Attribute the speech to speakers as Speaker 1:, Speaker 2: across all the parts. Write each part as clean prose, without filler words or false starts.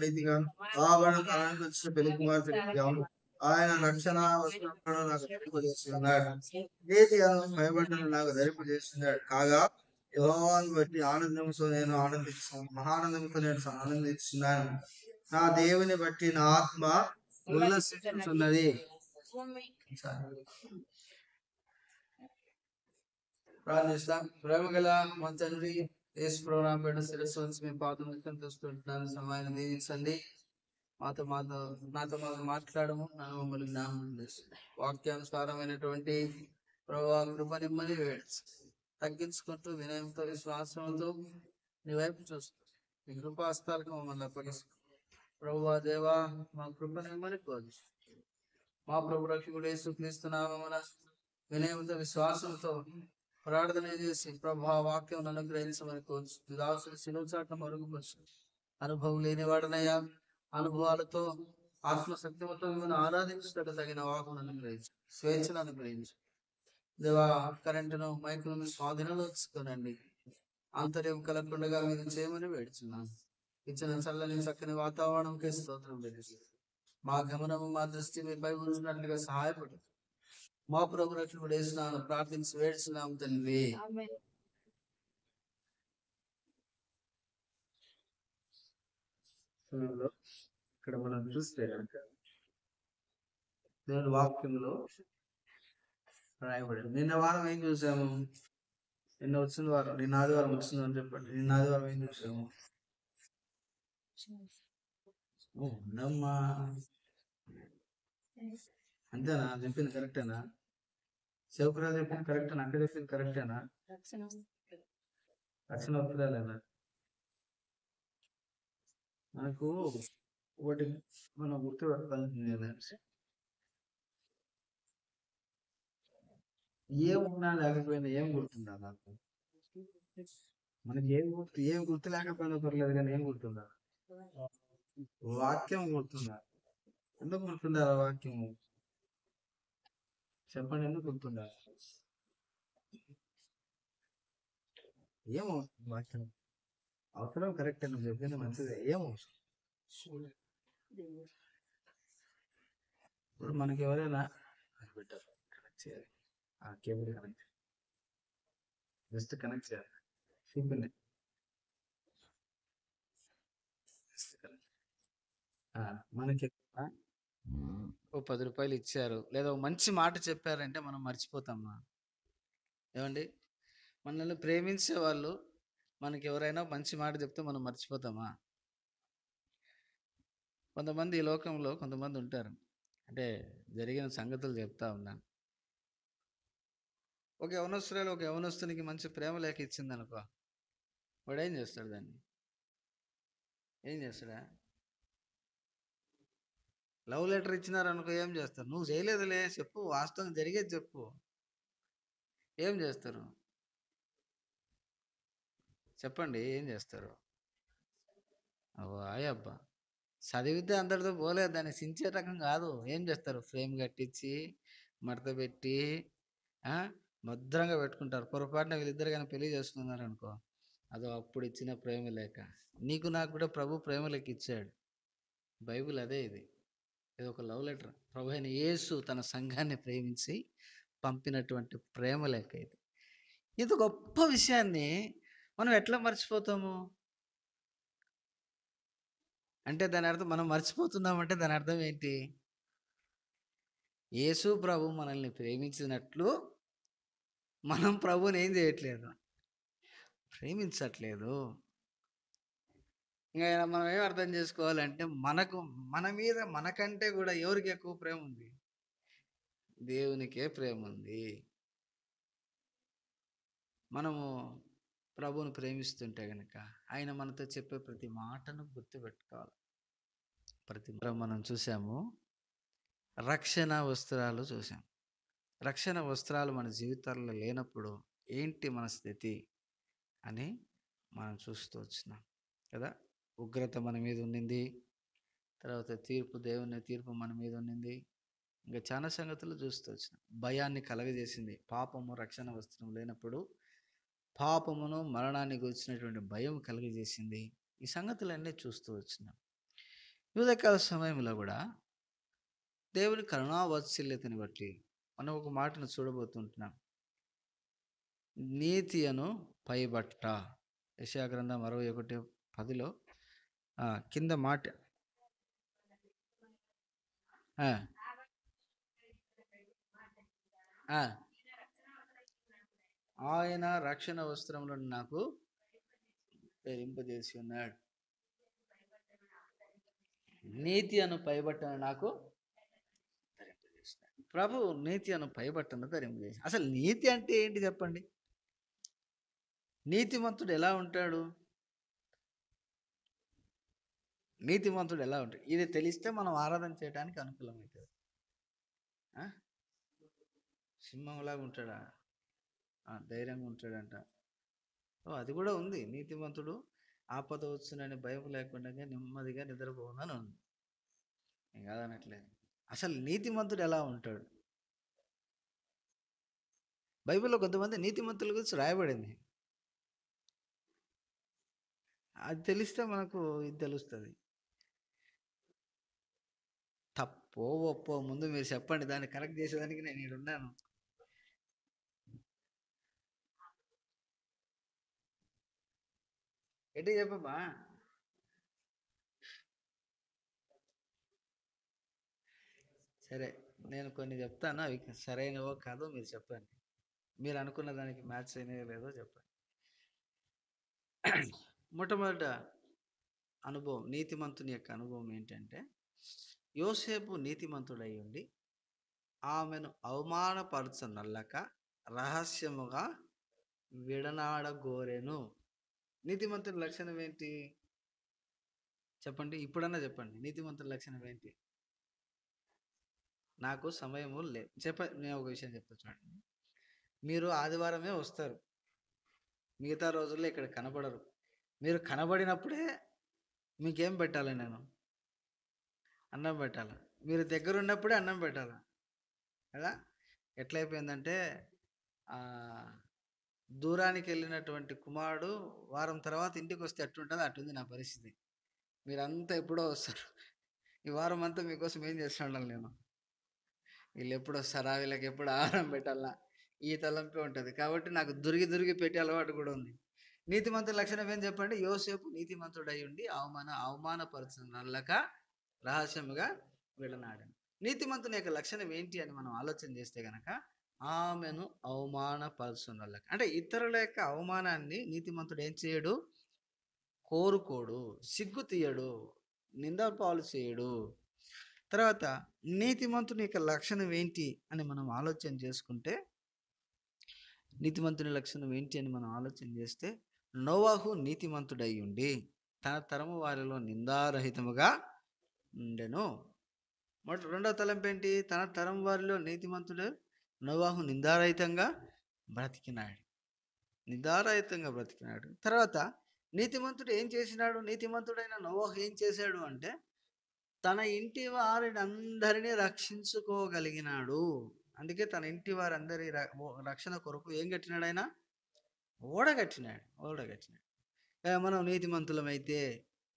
Speaker 1: రీతిగాను ఆభరణకాలానికి వచ్చిన పెళ్లి కుమార్తె రీతిగాను ఆయన రక్షణ వస్త్రములను నాకు ధరింపజేస్తున్నాడు. రీతిగాను భయపడ్డను నాకు ధరింపజేస్తున్నాడు. కాగా యెహోవాను బట్టి ఆనందంతో నేను మహానందంతో నేను ఆనందిస్తున్నాను. నా దేవుని బట్టి నా ఆత్మ ఉల్లసిస్తున్నది. ప్రార్థిస్తాం. ప్రేమ గల మా తండ్రి యేసు ప్రభువు పేరిట శిరస్సు వంచి మీ పాదములకు చూస్తుంటున్నాను. సమయాన్ని దీవించండి. నాతో మాట్లాడము. నన్ను మమ్మల్ని జ్ఞానం చేసి వాక్యానుసారమైనటువంటి ప్రభువా కృప నిమ్మని తగ్గించుకుంటూ వినయంతో విశ్వాసంతో నీ వైపు చూస్తూ నీ కృపాస్తాలకు మమ్మల్ని అప్పగిస్తూ ప్రభువా దేవా మా కృప నిమ్మని కోరు. మా ప్రభు రక్షకుడు యేసుక్రీస్తునామమున వినయంతో విశ్వాసంతో ప్రార్థన చేసి ప్రభా వాక్యం అనుగ్రహించమని కోరు. దాసుడు శిలువ చాటున మరుగుపరుచు అనుభవం లేని వాడనయ్యా, అనుభవాలతో ఆత్మశక్తితో మిమ్మల్ని ఆరాధించడానికి తగిన వాకును అనుగ్రహించు, స్వేచ్ఛను అనుగ్రహించు. దేవా కరెంటును మైకులను స్వాధీనంలో ఉంచుకోనండి. ఆంతర్యం కలగకుండా మీరు చేయమని వేడుచున్నాను. ఇచ్చిన చల్లని చక్కని వాతావరణంకి స్తోత్రం తెలుసు. మా గమనము మా దృష్టి మీపై ఉంచినట్లుగా సహాయపడు. మా ప్రభు రక్షకుడు యేసునామమున ప్రార్థించి వేడుచున్నాము తండ్రి. ఇక్కడ మనం చూస్తే దేవుని వాక్యంలో రాయబడి నిన్న వారం ఏం చూసాము? నిన్న వచ్చిన వారం, నిన్న ఆదివారం వచ్చిందని చెప్పండి. నిన్న ఆదివారం ఏం చూసాము? నమ్మా అంతేనా? చెప్పింది కరెక్టేనా? శివకురాలు చెప్పింది కరెక్టేనా? అక్క చెప్పింది కరెక్టేనా? రక్షణ వస్త్రాలేనా? మనకు ఒకటి మనం గుర్తుపెట్టాల్సింది ఏంటంటే, ఏమున్నా లేకపోయినా ఏం గుర్తుందా నాకు? మనకి ఏం గుర్తు లేకపోయినా పర్లేదు, కానీ ఏం గుర్తుందా? వాక్యం గుర్తుందా? ఎందుకు గుర్తుందా వాక్యము? చెప్పండి, ఎందుకు గుర్తుందా? ఏమో వాక్యం అవసరం, కరెక్ట్ నువ్వు చెప్పింది మంచిదే. ఏమో ఇప్పుడు మనకి ఎవరైనా కనెక్ట్ చేయాలి, ఆ కేబుల్ కనెక్ట్ జస్ట్ కనెక్ట్ చేయాలి. సింపుల్. మనకి ఓ 10 రూపాయలు ఇచ్చారు లేదా మంచి మాట చెప్పారంటే మనం మర్చిపోతామా? ఏమండి, మనల్ని ప్రేమించే వాళ్ళు మనకి ఎవరైనా మంచి మాట చెప్తే మనం మర్చిపోతామా? కొంతమంది ఈ లోకంలో కొంతమంది ఉంటారు. అంటే జరిగిన సంగతులు చెప్తా ఉన్నాను. ఒక యవనస్తునికి మంచి ప్రేమ లేఖ ఇచ్చింది అనుకో, వాడు ఏం చేస్తాడు? దాన్ని ఏం చేస్తాడా? లవ్ లెటర్ ఇచ్చినారనుకో, ఏం చేస్తారు? నువ్వు చేయలేదులే, చెప్పు, వాస్తవం జరిగేది చెప్పు. ఏం చేస్తారు? చెప్పండి, ఏం చేస్తారు? అబ్బా, చదివితే అందరితో పోలేదు, దాన్ని సించే రకం కాదు. ఏం చేస్తారు? ఫ్రేమ్ కట్టించి మడత పెట్టి భద్రంగా పెట్టుకుంటారు. పొరపాటున వీళ్ళిద్దరు కానీ పెళ్లి చేసుకున్నారు అనుకో, అదో అప్పుడు ఇచ్చిన ప్రేమ లేఖ. నీకు నాకు కూడా ప్రభు ప్రేమ లేఖ ఇచ్చాడు. బైబిల్ అదే. ఇది ఒక లవ్ లెటర్. ప్రభు అయిన యేసు తన సంఘాన్ని ప్రేమించి పంపినటువంటి ప్రేమ లేఖ ఇది. ఇంత గొప్ప విషయాన్ని మనం ఎట్లా మర్చిపోతాము? అంటే దాని అర్థం మనం మర్చిపోతున్నామంటే దాని అర్థం ఏంటి? యేసు ప్రభు మనల్ని ప్రేమించినట్లు మనం ప్రభుని ఏం చేయట్లేదు? ప్రేమించట్లేదు. ఇంకా మనం ఏం అర్థం చేసుకోవాలంటే, మన మీద మనకంటే కూడా ఎవరికి ఎక్కువ ప్రేమ ఉంది? దేవునికే ప్రేమ ఉంది. మనము ప్రభువుని ప్రేమిస్తుంటే గనక ఆయన మనతో చెప్పే ప్రతి మాటను గుర్తుపెట్టుకోవాలి. మనం చూసాము, రక్షణ వస్త్రాలు చూసాం. రక్షణ వస్త్రాలు మన జీవితాల్లో లేనప్పుడు ఏంటి మన స్థితి అని మనం చూస్తూ వచ్చినాం కదా. ఉగ్రత మన మీద ఉండింది, తర్వాత దేవుని తీర్పు మన మీద ఉండింది. ఇంకా చాలా సంగతులు చూస్తూ వచ్చినాం. భయాన్ని కలగజేసింది పాపము. రక్షణ వస్త్రం లేనప్పుడు పాపమును మరణాన్ని గురించినటువంటి భయం కలుగజేసింది. ఈ సంగతులన్నీ చూస్తూ వచ్చినాం. ఉదయకాల సమయంలో కూడా దేవుని కరుణావాత్సల్యతని బట్టి మనం ఒక మాటను చూడబోతుంటున్నాం. నీతి అను పైబట్ట. యెషయా గ్రంథం 61:10లో కింద మాట ఆ, ఆ, ఆయన రక్షణ వస్త్రములను నాకు ధరింపజేసి ఉన్నాడు. నీతి అను పైబట్టను నాకు ధరింపజేసినాడు. ప్రభు నీతి అను పైబట్టను ధరింపజేసి. అసలు నీతి అంటే ఏంటి చెప్పండి? నీతిమంతుడు ఎలా ఉంటాడు? నీతిమంతుడు ఎలా ఉంటాడు? ఇది తెలిస్తే మనం ఆరాధన చేయడానికి అనుకూలమవుతుంది. సింహంలాగా ఉంటాడా? ధైర్యంగా ఉంటాడంట. అది కూడా ఉంది. నీతిమంతుడు ఆపద వచ్చునని భయం లేకుండా నెమ్మదిగా నిద్రపోవాలని ఉంది. ఏం కాదనట్లేదు. అసలు నీతిమంతుడు ఎలా ఉంటాడు? బైబిల్లో కొంతమంది నీతిమంతుల గురించి రాయబడింది. అది తెలిస్తే మనకు ఇది తెలుస్తుంది. తప్పో ఒప్పో ముందు మీరు చెప్పండి, దాన్ని కరెక్ట్ చేసేదానికి నేను ఇక్కడ ఉన్నాను. ఎట్టి చెప్పమ్మా. సరే, నేను కొన్ని చెప్తాను, అవి సరైనవో కాదో మీరు చెప్పండి. మీరు అనుకున్న దానికి మ్యాచ్ అయినాయో లేదో చెప్పండి. మొట్టమొదట అనుభవం, నీతిమంతుని యొక్క అనుభవం ఏంటంటే, యోసేపు నీతిమంతుడై ఉండి ఆమెను అవమానపరచనల్లక రహస్యముగా విడనాడగోరెను. నీతిమంతుని లక్షణం ఏంటి చెప్పండి? ఇప్పుడన్నా చెప్పండి. నీతిమంతుని లక్షణం ఏంటి? నాకు సమయము లేదు. నేను ఒక విషయం చెప్తా చూడండి. మీరు ఆదివారమే వస్తారు, మిగతా రోజుల్లో ఇక్కడ కనబడరు. మీరు కనబడినప్పుడే మీకేం పెట్టాలి? నేను అన్నం పెట్టాలి. మీరు దగ్గర ఉన్నప్పుడే అన్నం పెట్టాలి కదా. ఎట్లయిపోయిందంటే దూరానికి వెళ్ళినటువంటి కుమారుడు వారం తర్వాత ఇంటికి వస్తే ఎట్లుంటుందో అట్టుంది నా పరిస్థితి. మీరంతా ఎప్పుడో వస్తారు, ఈ వారం అంతా మీకోసం ఏం చేస్తూ ఉండాలి నేను. వీళ్ళు ఎప్పుడు వస్తారా, వీళ్ళకి ఎప్పుడు ఆహారం పెట్టాలా, ఈ తలంపే ఉంటుంది. కాబట్టి నాకు దొరికి పెట్టే అలవాటు కూడా ఉంది. నీతిమంతుల లక్షణం ఏం చెప్పండి? యోసేపు నీతిమంతుడై ఉండి అవమానపరచనల్లక రహస్యముగా విడనాడను. నీతిమంతుని యొక్క లక్షణం ఏంటి అని మనం ఆలోచన చేస్తే గనక, ఆమెను అవమానపరచునల్లక. అంటే ఇతరుల యొక్క అవమానాన్ని నీతిమంతుడు ఏం చేయడు? కోరుకోడు, సిగ్గు తీయడు, నిందాపాలు చేయడు. తర్వాత నీతిమంతుని యొక్క లక్షణం ఏంటి అని మనం ఆలోచన చేసుకుంటే, నీతిమంతుని లక్షణం ఏంటి అని మనం ఆలోచన చేస్తే, నోవాహు నీతిమంతుడై ఉండి తన తరము వారిలో నిందారహితముగా ఉండెను. రెండవ తలంపు ఏంటి? తన తరం వారిలో నీతిమంతుడు నోవాహు నిందారహితంగా బ్రతికినాడు. తర్వాత నీతిమంతుడు ఏం చేసినాడు? నీతిమంతుడైన నోవాహు ఏం చేశాడు అంటే, తన ఇంటి వారిని అందరినీ రక్షించుకోగలిగినాడు. అందుకే తన ఇంటి వారందరి రక్షణ కొరకు ఏం కట్టినాడు? ఆయన ఓడగట్టినాడు. మనం నీతిమంతులమైతే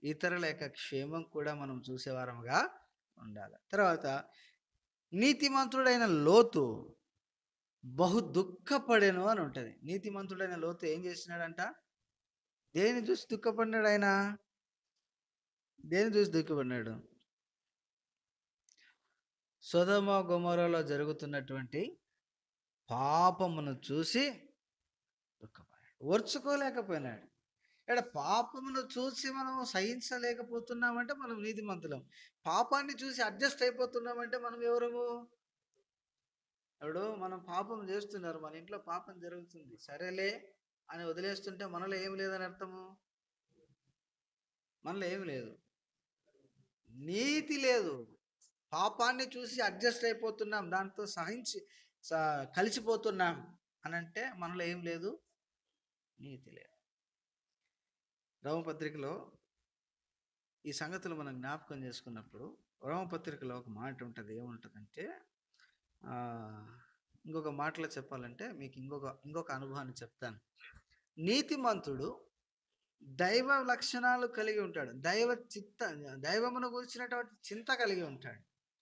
Speaker 1: ఇతరుల యొక్క క్షేమం కూడా మనం చూసేవారముగా ఉండాలి. తర్వాత నీతిమంతుడైన లోతు బహు దుఃఖపడెను అని ఉంటుంది. నీతిమంతుడైన లోతు ఏం చేసినాడంట? దేని చూసి దుఃఖపడినాడు? ఆయన దేని చూసి దుఃఖపడినాడు? సొదొమ గొమొర్రాలో జరుగుతున్నటువంటి పాపమును చూసి దుఃఖపడ్డాడు, ఓర్చుకోలేకపోయినాడు. ఇక్కడ పాపమును చూసి మనం సహించలేకపోతున్నామంటే మనం నీతిమంతులం. పాపాన్ని చూసి అడ్జస్ట్ అయిపోతున్నామంటే మనం ఎవరము? ఇప్పుడు మనం పాపం చేస్తున్నారు, మన ఇంట్లో పాపం జరుగుతుంది, సరేలే అని వదిలేస్తుంటే మనలో ఏమి లేదని అర్థము? మనలో ఏమి లేదు, నీతి లేదు. పాపాన్ని చూసి అడ్జస్ట్ అయిపోతున్నాం, దాంతో కలిసిపోతున్నాం అని అంటే మనలో ఏం లేదు? నీతి లేదు. రోమపత్రికలో ఈ సంగతులు మనం జ్ఞాపకం చేసుకున్నప్పుడు రోమపత్రికలో ఒక మాట ఉంటుంది. ఏముంటుందంటే, ఇంకొక మాటలో చెప్పాలంటే మీకు ఇంకొక అనుభవాన్ని చెప్తాను. నీతిమంతుడు దైవ లక్షణాలు కలిగి ఉంటాడు. దైవమును గురించినటువంటి చింత కలిగి ఉంటాడు.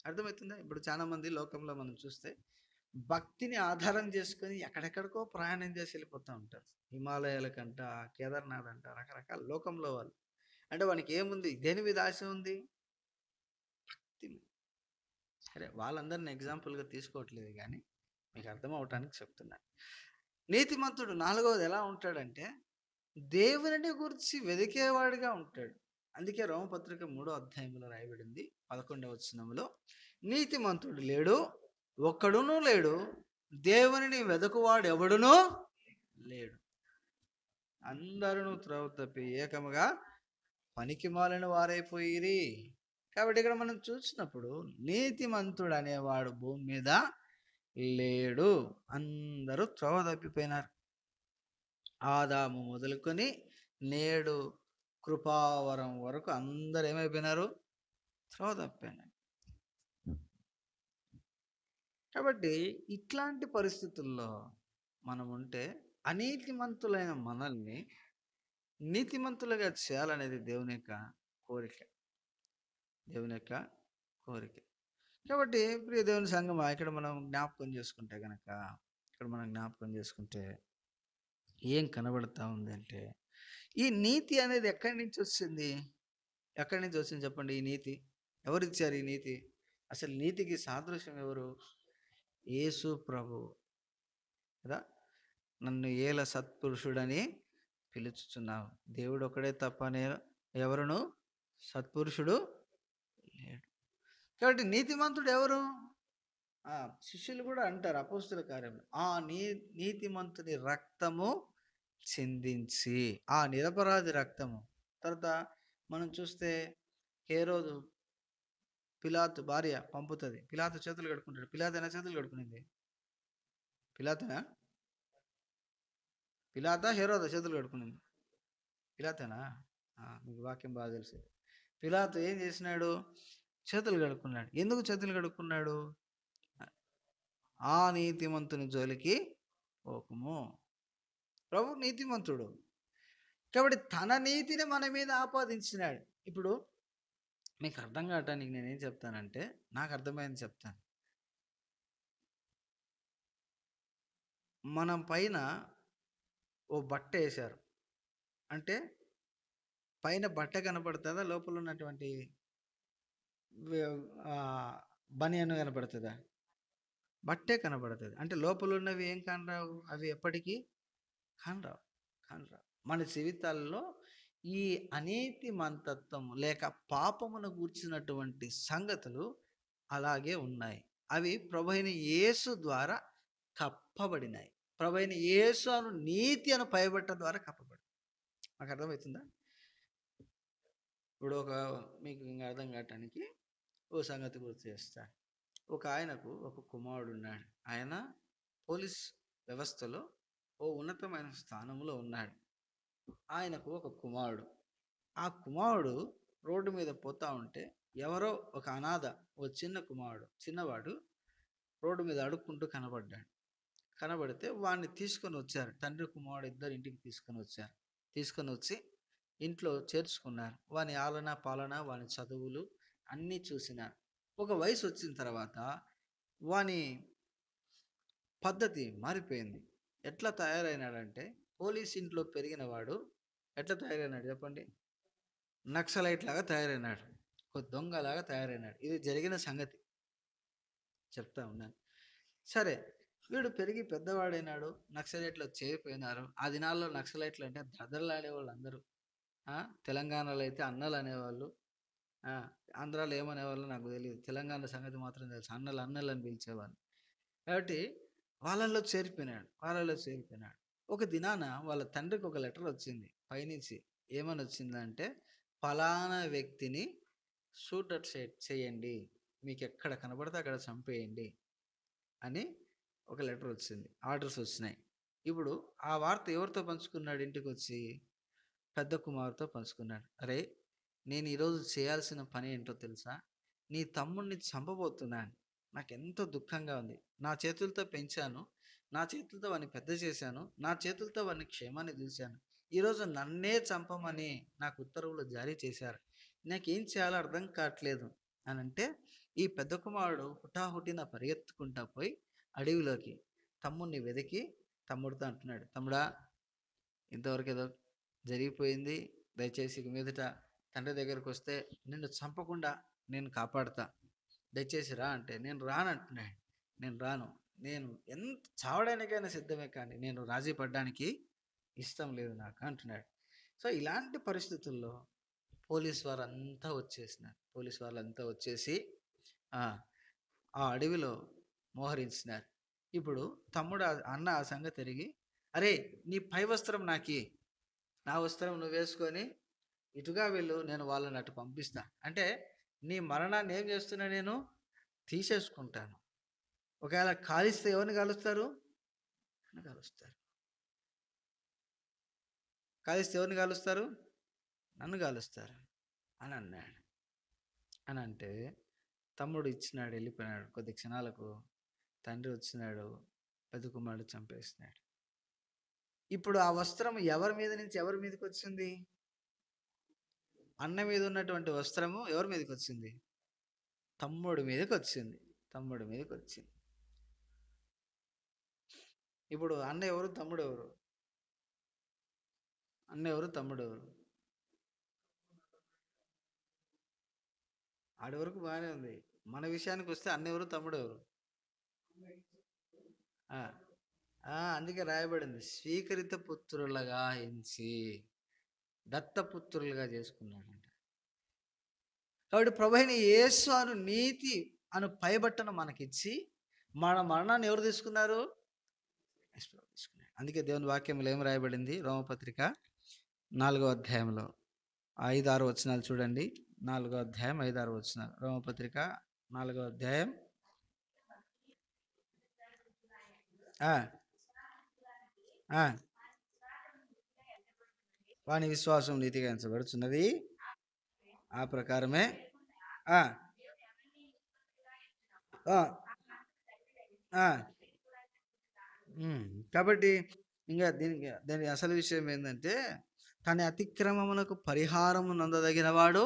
Speaker 1: అర్థమవుతుందా? ఇప్పుడు చాలా మంది లోకంలో మనం చూస్తే భక్తిని ఆధారం చేసుకొని ఎక్కడెక్కడికో ప్రయాణం చేసి వెళ్ళిపోతూ ఉంటారు. హిమాలయాలకంట, కేదార్నాథ్ అంట, రకరకాల లోకంలో వాళ్ళు. అంటే వానికి ఏముంది? దేని మీద ఆశ ఉంది? భక్తి మీద. సరే, వాళ్ళందరిని ఎగ్జాంపుల్గా తీసుకోవట్లేదు, కానీ మీకు అర్థం అవటానికి చెప్తున్నాను. నీతిమంతుడు నాలుగవది ఎలా ఉంటాడంటే దేవుని గురించి వెదికేవాడిగా ఉంటాడు. అందుకే రోమపత్రిక 3వ అధ్యాయంలో రాయబడింది 11వ వచనంలో, నీతిమంతుడు లేడు, ఒక్కడునూ లేడు, దేవునిని వెదకువాడు ఎవడునూ లేడు, అందరూ త్రోవ తప్పి ఏకముగా పనికి మాలిన వారైపోయిరి. కాబట్టి ఇక్కడ మనం చూసినప్పుడు నీతిమంతుడు అనేవాడు భూమి మీద లేడు, అందరూ త్రోవ తప్పిపోయినారు. ఆదాము మొదలుకొని నేడు కృపావరం వరకు అందరు ఏమైపోయినారు? త్రోవ తప్పిపోయినారు. కాబట్టి ఇట్లాంటి పరిస్థితుల్లో మనం ఉంటే అనీతిమంతులైన మనల్ని నీతిమంతులుగా చేయాలనేది దేవుని యొక్క కోరిక. దేవుని యొక్క కోరిక. కాబట్టి ప్రియ దేవుని సంగమా, ఇక్కడ మనం జ్ఞాపకం చేసుకుంటే ఏం కనబడతా ఉందంటే, ఈ నీతి అనేది ఎక్కడి నుంచి వచ్చింది? చెప్పండి. ఈ నీతి ఎవరిచ్చారు? ఈ నీతి అసలు నీతికి సాదృశ్యం ఎవరు? యేసు ప్రభు కదా. నన్ను ఏల సత్పురుషుడని పిలుచుచున్నావు. దేవుడు ఒకడే తప్ప ఎవరును సత్పురుషుడు లేడు. కాబట్టి నీతిమంతుడు ఎవరు? శిష్యులు కూడా అంటారు అపోస్తుల కార్యంలో, ఆ నీతిమంతుని రక్తము చిందించి, ఆ నిరపరాధి రక్తము. తర్వాత మనం చూస్తే హేరోదు పిలాతు భార్య పంపుతుంది, పిలాతు చేతులు కడుక్కుంటాడు. పిలాతేనా చేతులు కడుక్కునింది? పిలాతా హేరోదా చేతులు కడుక్కునింది? పిలాతేనా? మీకు వాక్యం బాగా తెలుసు. పిలాతు ఏం చేసినాడు? చేతులు కడుక్కున్నాడు. ఎందుకు చేతులు కడుక్కున్నాడు? ఆ నీతిమంతుని జోలికి పోకుము. ప్రభు నీతిమంతుడు కాబట్టి తన నీతిని మన మీద ఆపాదించినాడు. ఇప్పుడు మీకు అర్థం కావటానికి నేనేం చెప్తానంటే, నాకు అర్థమైంది చెప్తాను. మనం పైన ఓ బట్ట వేశారు అంటే పైన బట్ట కనపడుతుందా? లోపల ఉన్నటువంటి బనియన్ కనపడుతుందా? బట్టే కనపడుతుంది. అంటే లోపల ఉన్నవి ఏం కానరావు, అవి ఎప్పటికీ కానరావు. మన జీవితాల్లో ఈ అనీతి మంతత్వం లేక పాపమును గూర్చినటువంటి సంగతులు అలాగే ఉన్నాయి. అవి ప్రభువైన యేసు ద్వారా కప్పబడినాయి. ప్రభువైన యేసు అను నీతి అను పైబట్ట ద్వారా కప్పబడి. నాకు అర్థమవుతుందా? ఇప్పుడు మీకు ఇంకా అర్థం కావటానికి ఓ సంగతి గుర్తు చేస్తా. ఒక ఆయనకు ఒక కుమారుడు ఉన్నాడు. ఆయన పోలీస్ వ్యవస్థలో ఓ ఉన్నతమైన స్థానంలో ఉన్నాడు. ఆయనకు ఒక కుమారుడు. ఆ కుమారుడు రోడ్డు మీద పోతా ఉంటే ఎవరో ఒక అనాథ, ఓ చిన్నవాడు రోడ్డు మీద అడుక్కుంటూ కనబడితే వాడిని తీసుకొని వచ్చారు. తండ్రి కుమారుడు ఇద్దరు ఇంటికి తీసుకొని వచ్చి ఇంట్లో చేర్చుకున్నారు. వాని ఆలన పాలన, వాని చదువులు అన్నీ చూసినారు. ఒక వయసు వచ్చిన తర్వాత వాని పద్ధతి మారిపోయింది. ఎట్లా తయారైనాడంటే, పోలీస్ ఇంట్లో పెరిగిన వాడు ఎట్లా తయారైనాడు చెప్పండి? నక్సలైట్ లాగా తయారైనాడు, ఒక దొంగలాగా తయారైనాడు. ఇది జరిగిన సంగతి చెప్తా ఉన్నాను. సరే, వీడు పెరిగి పెద్దవాడైనాడు, నక్సలైట్లో చేరిపోయినారు. ఆ దినాల్లో నక్సలైట్లు అంటే దద్దరలాడేవాళ్ళు అందరూ. తెలంగాణలో అయితే అన్నలు అనేవాళ్ళు, ఆంధ్రాలో ఏమనేవాళ్ళు నాకు తెలియదు. తెలంగాణ సంగతి మాత్రం తెలుసు, అన్నలు అని పిలిచేవాళ్ళు. కాబట్టి వాళ్ళల్లో చేరిపోయినాడు. ఒక దినాన వాళ్ళ తండ్రికి ఒక లెటర్ వచ్చింది పైనుంచి. ఏమని వచ్చిందంటే, ఫలానా వ్యక్తిని షూట్ అట్ చేయండి, మీకు ఎక్కడ కనబడితే అక్కడ చంపేయండి అని ఒక లెటర్ వచ్చింది, ఆర్డర్స్ వచ్చినాయి. ఇప్పుడు ఆ వార్త ఎవరితో పంచుకున్నాడు? ఇంటికి వచ్చి పెద్ద కుమారుతో పంచుకున్నాడు. అరే, నేను ఈరోజు చేయాల్సిన పని ఏంటో తెలుసా? నీ తమ్ముడిని చంపబోతున్నాను. నాకు ఎంతో దుఃఖంగా ఉంది. నా చేతులతో పెంచాను, నా చేతులతో వాడిని పెద్ద చేశాను, నా చేతులతో వాడిని క్షేమాన్ని చూశాను. ఈరోజు నన్నే చంపమని నాకు ఉత్తర్వులు జారీ చేశారు. నాకేం చేయాలో అర్థం కావట్లేదు అని అంటే, ఈ పెద్ద కుమారుడు హుటాహుటిన పరిగెత్తుకుంటా పోయి అడవిలోకి తమ్ముడిని వెతికి తమ్ముడితో అంటున్నాడు, తమ్ముడా, ఇంతవరకు ఏదో జరిగిపోయింది. దయచేసి ఇక మీదట తండ్రి దగ్గరకు వస్తే నిన్ను చంపకుండా నేను కాపాడుతా. దయచేసి రా అంటే, నేను రాను అంటున్నాడు. నేను రాను, నేను ఎంత చావడానికైనా సిద్ధమే, కానీ నేను రాజీ పడడానికి ఇష్టం లేదు నాకు అంటున్నాడు. సో ఇలాంటి పరిస్థితుల్లో పోలీస్ వాళ్ళంతా వచ్చేసి ఆ అడవిలో మోహరించినారు. ఇప్పుడు తమ్ముడు అన్న ఆ సంగతి తిరిగి, అరే నీ పై వస్త్రం నాకి, నా వస్త్రం నువ్వు వేసుకొని ఇటుగా వెళ్ళు, నేను వాళ్ళని అటు పంపిస్తా అంటే, నీ మరణాన్ని ఏం చేస్తున్నా, నేను తీసేసుకుంటాను. ఒకవేళ కాలిస్తే ఎవరిని కాలుస్తారు? కాలుస్తారు. కాలిస్తే ఎవరిని కాలుస్తారు? నన్ను కాలుస్తారు అని అన్నాడు. అని అంటే తమ్ముడు ఇచ్చినాడు, వెళ్ళిపోయినాడు. కొద్ది క్షణాలకు తండ్రి వచ్చినాడు, పెద్ద కుమారుడు చంపేసినాడు. ఇప్పుడు ఆ వస్త్రం ఎవరి మీద నుంచి ఎవరి మీదకి వచ్చింది? అన్న మీద ఉన్నటువంటి వస్త్రము ఎవరి మీదకి వచ్చింది? తమ్ముడి మీదకి వచ్చింది. తమ్ముడి మీదకి వచ్చింది. ఇప్పుడు అన్న ఎవరు, తమ్ముడు ఎవరు? అన్న ఎవరు, తమ్ముడు ఎవరు? ఆడి వరకు బాగానే ఉంది. మన విషయానికి వస్తే అన్న ఎవరు, తమ్ముడు ఎవరు? అందుకే రాయబడింది, స్వీకరిత పుత్రులుగా ఎంచి దత్తపుత్రులుగా చేసుకున్నాడంట. కాబట్టి ప్రభువైన యేసు అను నీతి అను పైబట్టను మనకిచ్చి మన మరణాన్ని ఎవరు తీసుకున్నారు? తీసుకున్నారు. అందుకే దేవుని వాక్యంలో ఏం రాయబడింది? రోమపత్రిక 4వ అధ్యాయంలో 5-6 వచనాలు చూడండి. 4వ అధ్యాయం 5-6 వచనాలు. రోమపత్రిక 4వ అధ్యాయం. వాని విశ్వాసం నీతిగా ఎంచబడుచున్నది, ఆ ప్రకారమే కాబట్టి ఇంకా దీని అసలు విషయం ఏంటంటే, తన అతిక్రమమునకు పరిహారము నందదగిన వాడు,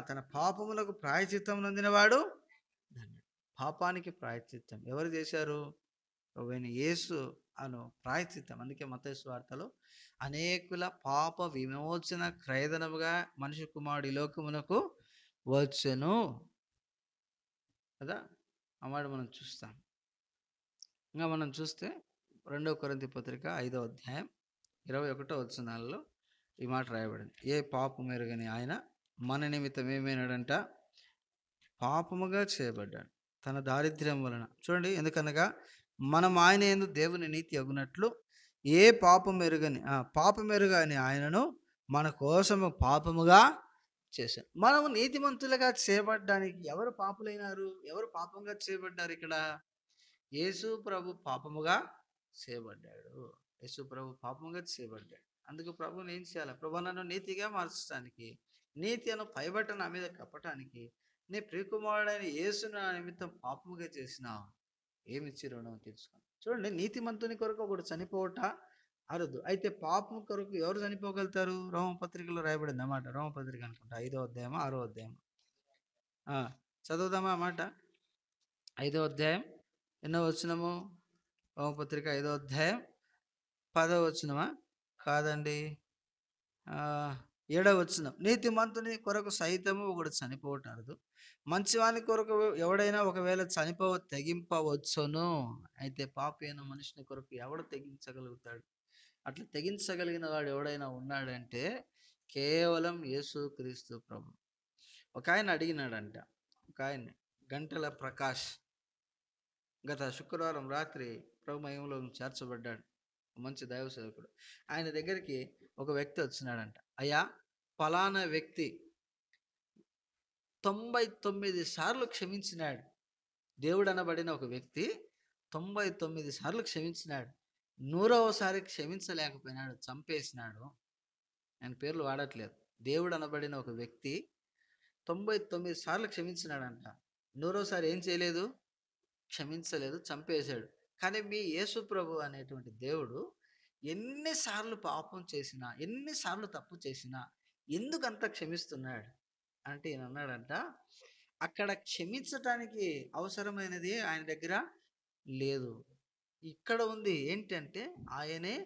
Speaker 1: తన పాపములకు ప్రాయశ్చిత్తం నందినవాడు. పాపానికి ప్రాయశ్చిత్తం ఎవరు చేశారు? ప్రభువైన యేసు అను ప్రాయశ్చిత్తం. అందుకే మత్తయి సువార్తలో అనేకుల పాప విమోచన క్రయధనముగా మనిషి కుమారుడు ఈ లోకమునకు వచ్చెను కదా. ఆ మాట మనం చూస్తాం. ఇంకా మనం చూస్తే 2వ కొరింథీ పత్రిక 5వ అధ్యాయం 21వ వచనాలలో ఈ మాట రాయబడింది. ఏ పాపము ఎరుగని ఆయన మన నిమిత్తం ఏమైనాడంట? పాపముగా చేయబడ్డాడు తన దారిద్ర్యం వలన. చూడండి, ఎందుకనగా మనం ఆయన యందు దేవుని నీతి అగునట్లు ఏ పాపం ఎరుగని ఆయనను మన కోసము పాపముగా చేశారు. మనము నీతిమంతులుగా చేయబడ్డానికి ఎవరు పాపులైనారు? ఎవరు పాపంగా చేయబడ్డారు? ఇక్కడ యేసు ప్రభు పాపముగా చేయబడ్డాడు. యేసు ప్రభు పాపముగా చేయబడ్డాడు. అందుకు ప్రభుని ఏం చేయాలి? ప్రభు నన్ను నీతిగా మార్చడానికి, నీతి అను పైబట్ట నా మీద కప్పటానికి నీ ప్రియకుమారుడైన యేసును నా నిమిత్తం పాపముగా చేసినావు, ఏమిచ్చి రుణం తీర్చుకుని. చూడండి, నీతిమంతుని కొరకు ఒకడు చనిపోవట అరుదు. అయితే పాపం కొరకు ఎవరు చనిపోగలుగుతారు? రోమపత్రికలో రాయబడింది అన్నమాట. రోమపత్రిక అనుకుంటా 5వ అధ్యాయం 6వ అధ్యాయం. చదువుదామా అన్నమాట. 5వ అధ్యాయం ఎన్నో వచనము? రోమపత్రిక 5వ అధ్యాయం 10వ వచనమా? కాదండి, 7వ వచనం. నీతిమంతుని కొరకు సైతము ఒకడు చనిపోవటారు, మంచివాని కొరకు ఎవడైనా ఒకవేళ తెగింపవచ్చును. అయితే పాపి అయిన మనిషిని కొరకు ఎవడు తెగించగలుగుతాడు? అట్లా తెగించగలిగిన వాడు ఎవడైనా ఉన్నాడంటే కేవలం యేసుక్రీస్తు ప్రభు. ఒక ఆయన అడిగినాడంట, ఒక ఆయన గంటల ప్రకాష్ గత శుక్రవారం రాత్రి ప్రభు మహిమలో చేర్చబడ్డాడు. మంచి దైవ సేవకుడు. ఆయన దగ్గరికి ఒక వ్యక్తి వచ్చినాడంట. అయ్యా, ఫలానా వ్యక్తి 99 సార్లు క్షమించినాడు. దేవుడు అనబడిన ఒక వ్యక్తి 99 సార్లు క్షమించినాడు. 100వసారి క్షమించలేకపోయినాడు, చంపేసినాడు. ఆయన పేర్లు వాడట్లేదు. దేవుడు అనబడిన ఒక వ్యక్తి 99 సార్లు క్షమించినాడంట. 100వసారి ఏం చేయలేదు? క్షమించలేదు, చంపేశాడు. కానీ మీ యేసు ప్రభు అనేటువంటి దేవుడు ఎన్నిసార్లు పాపం చేసినా, ఎన్నిసార్లు తప్పు చేసినా ఎందుకంత క్షమిస్తున్నాడు అంటే ఈయన అన్నాడంట, అక్కడ క్షమించటానికి అవసరమైనది ఆయన దగ్గర లేదు. ఇక్కడ ఉంది ఏంటంటే ఆయనే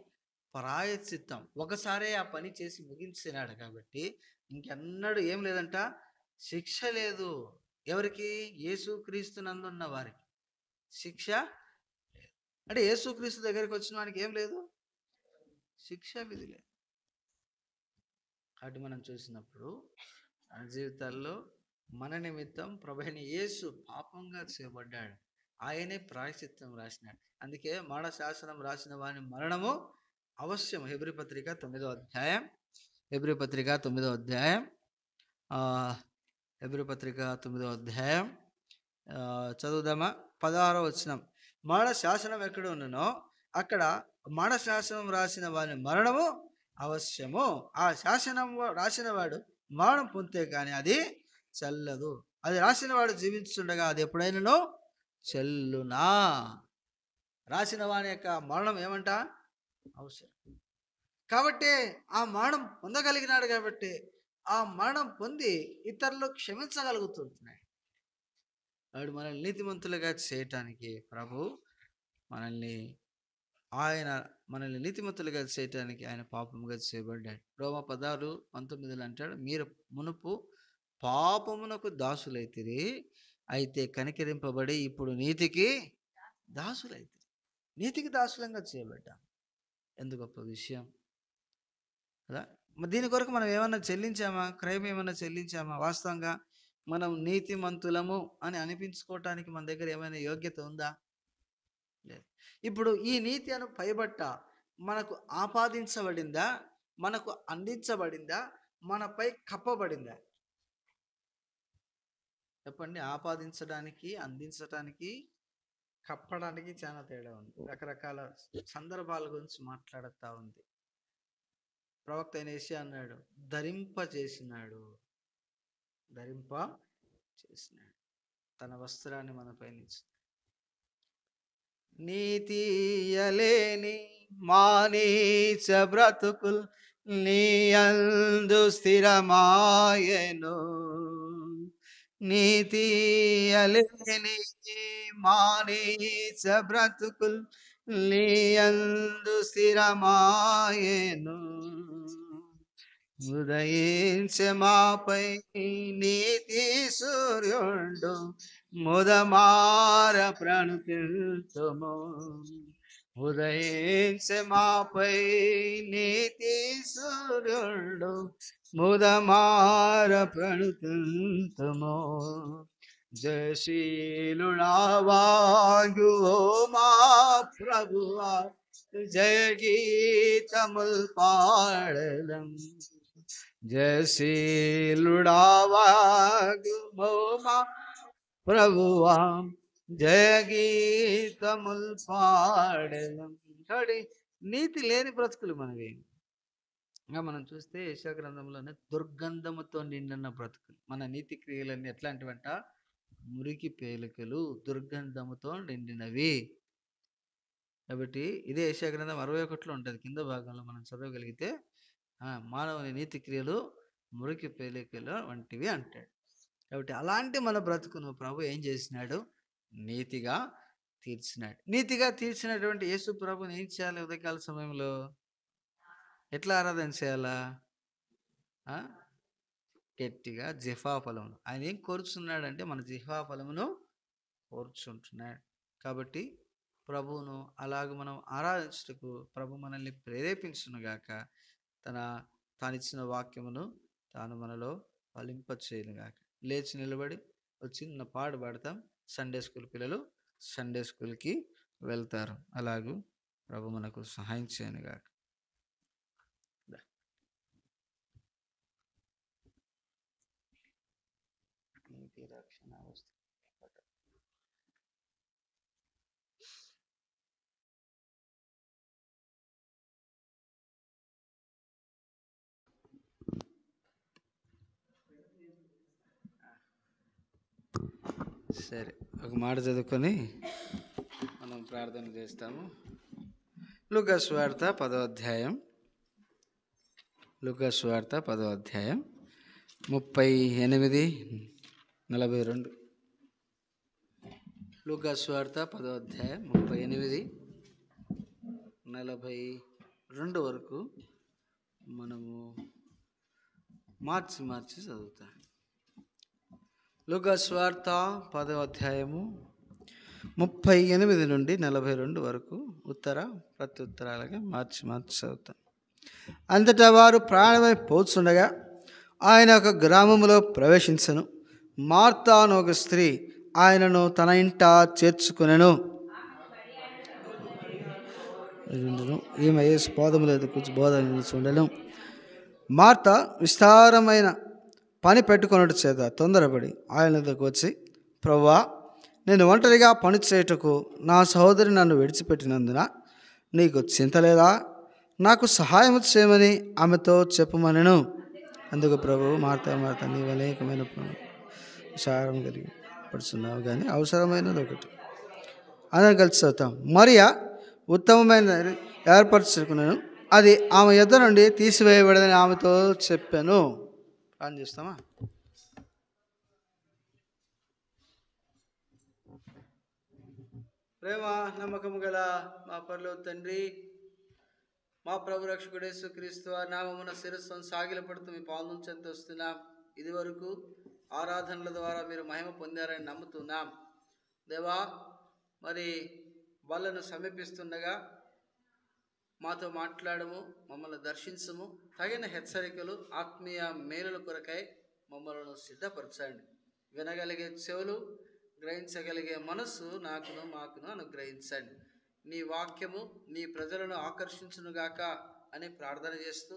Speaker 1: ప్రాయశ్చిత్తం. ఒకసారే ఆ పని చేసి ముగించినాడు కాబట్టి ఇంకెన్నడూ ఏం లేదంట, శిక్ష లేదు. ఎవరికి? యేసుక్రీస్తునందున్న వారికి శిక్ష లేదు. అంటే యేసుక్రీస్తు దగ్గరికి వచ్చిన వానికి ఏం లేదు, శిక్ష విధి లేదు. కాబట్టి మనం చూసినప్పుడు మన జీవితాల్లో మన నిమిత్తం ప్రభువైన యేసు పాపంగా చేయబడ్డాడు. ఆయనే ప్రాయశ్చిత్తం రాసినాడు. అందుకే మరణ శాసనం రాసిన వాని మరణము అవశ్యం. హెబ్రీ పత్రిక 9వ అధ్యాయం, హెబ్రీ పత్రిక 9వ అధ్యాయం, హెబ్రీ పత్రిక 9వ అధ్యాయం చదువుదామా? 16వ వచనం. మరణ శాసనం ఎక్కడ ఉన్ననో అక్కడ మరణ శాసనం రాసిన వాని మరణము అవశ్యము. ఆ శాసనం రాసిన వాడు మరణం పొందితే కానీ అది చెల్లదు. అది రాసిన వాడు జీవించుండగా అది ఎప్పుడైనానో చెల్లునా. రాసిన వాని యొక్క మరణం ఏమంట? అవసరం. కాబట్టి ఆ మరణం పొందగలిగినాడు కాబట్టి ఆ మరణం పొంది ఇతరులు క్షమించగలుగుతున్నాడు. వాడు మనల్ని నీతిమంతులుగా చేయటానికి ప్రభు మనల్ని నీతిమంతులుగా చేయటానికి ఆయన పాపముగా చేయబడ్డాడు. రోమా 16:19 అంటాడు, మీరు మునుపు పాపమునకు దాసులైతిరి, అయితే కనికరింపబడి ఇప్పుడు నీతికి దాసులైతిరి. నీతికి దాసులంగా చేయబడ్డాం. ఎంత గొప్ప విషయం కదా. దీని కొరకు మనం ఏమన్నా చెల్లించామా? క్రయం ఏమన్నా చెల్లించామా? వాస్తవంగా మనం నీతిమంతులము అని అనిపించుకోవటానికి మన దగ్గర ఏమైనా యోగ్యత ఉందా? లేదు. ఇప్పుడు ఈ నీతి అను పైబట్ట మనకు ఆపాదించబడిందా? మనకు అందించబడిందా? మనపై కప్పబడిందా? చెప్పండి. ఆపాదించడానికి, అందించడానికి, కప్పడానికి చాలా తేడా ఉంది. రకరకాల సందర్భాల గురించి మాట్లాడుతూ ఉంది. ప్రవక్త అయిన యెషయా అన్నాడు, ధరింప చేసినాడు, తన వస్త్రాన్ని మనపై నుంచి. నీతియలేని మానీచ బ్రతుకుల్ నీ యందు స్థిరమాయెను. నీతియలేని మానీచ బ్రతుకుల్ నీ యందు స్థిరమాయెను. ఉదయించే మాపై నీతి సూర్యుడు ముదమార ప్రణుతిల్తుము. ఉదయించే మాపై నీతి సూర్యుడు ముదమార ప్రణుతిల్తుము. జయశీలుడావాయు మా ప్రభువా, జయ గీతముల్ పాడలం. జయశీలుడావాయు మా ప్రభువా, జయ గీతముల్ పాడలం. కాబట్టి నీతి లేని బ్రతుకులు మనవి. ఇంకా మనం చూస్తే యెషయా గ్రంథంలోనే దుర్గంధముతో నిండిన బ్రతుకులు. మన నీతి క్రియలన్నీ ఎట్లాంటివంట? మురికి పేలికలు, దుర్గంధముతో నిండినవి. కాబట్టి ఇదే యెషయా గ్రంథం 61లో ఉంటుంది. కింద భాగంలో మనం చదవగలిగితే మానవుని నీతి క్రియలు మురికి పేలికలు వంటివి అంటాడు. కాబట్టి అలాంటి మన బ్రతుకును ప్రభు ఏం చేసినాడు? నీతిగా తీర్చినాడు. నీతిగా తీర్చినటువంటి యేసు ప్రభుని ఏం చేయాలి? ఉదయకాల సమయంలో ఎట్లా ఆరాధన చేయాలా? గట్టిగా జిహ్వా ఫలమును. ఆయన ఏం కోరుచున్నాడంటే మన జిహ్వా ఫలమును కోరుచుంటున్నాడు. కాబట్టి ప్రభువును అలాగ మనం ఆరాధించుటకు ప్రభు మనల్ని ప్రేరేపించునుగాక. తానిచ్చిన వాక్యమును తాను మనలో ఫలింపచేయునుగాక. లేచి నిలబడి చిన్న పాడు పాడతాం. సండే స్కూల్ పిల్లలు సండే స్కూల్కి వెళ్తారు. అలాగూ ప్రభు మనకు సహాయం చేయనుగాక. రక్షణ సరే, ఒక మాట చదువుకొని మనం ప్రార్థన చేస్తాము. లూకా సువార్త 10వ అధ్యాయం, లూకా సువార్త 10వ అధ్యాయం 38, 42. లూకా సువార్త 10వ అధ్యాయం 38, 42 వరకు మనము మార్చి చదువుతాం. లూకా సువార్త 10వ అధ్యాయము 38 నుండి 42 వరకు ఉత్తర ప్రత్యుత్తరాలుగా మార్చి చదువుతాం. అంతటా వారు ప్రయాణమై పోతుండగా ఆయన ఒక గ్రామంలో ప్రవేశించను. మార్తా అను ఒక స్త్రీ ఆయనను తన ఇంట చేర్చుకొనెను. ఈమె యేసు పాదముల యొద్ద కూర్చుని బోధ చూడను. మార్త విస్తారమైన పని పెట్టుకొనుట చేత తొందరపడి ఆయన వద్దకు వచ్చి, ప్రభువా, నేను ఒంటరిగా పని చేయుటకు నా సహోదరి నన్ను విడిచిపెట్టినందున నీకు చింత లేదా? నాకు సహాయం చేయమని ఆమెతో చెప్పమనెను. అందుకు ప్రభువు, మార్తా మార్తా, నీవు అనేకమైన విచారం కలిగి పడుచున్నావు, కానీ అవసరమైనది ఒకటి. అందరం కలిసి చదువుతాం. మరియా ఉత్తమమైన ఏర్పరచుకున్నాను, అది ఆమె యొద్ద నుండి తీసివేయబడదని ఆమెతో చెప్పాను. ప్రార్థన చేస్తామా? ప్రేమ నమ్మకము గల మా పరలోక తండ్రి, మా ప్రభు రక్షకుడు యేసుక్రీస్తు వారి నామమున శిరస్సును సాగిలపడుతూ మీ పాదం చెంత వస్తున్నాం. ఇది వరకు ఆరాధనల ద్వారా మీరు మహిమ పొందారని నమ్ముతున్నాం. దేవా, మరి వాళ్ళను సమీపిస్తుండగా మాతో మాట్లాడము, మమ్మల్ని దర్శించము, తగిన హెచ్చరికలు, ఆత్మీయ మేలుల కొరకై మమ్మల్ని సిద్ధపరచండి. వినగలిగే చెవులు, గ్రహించగలిగే మనస్సు మాకును అనుగ్రహించండి. నీ వాక్యము నీ ప్రజలను ఆకర్షించునుగాక అని ప్రార్థన చేస్తూ,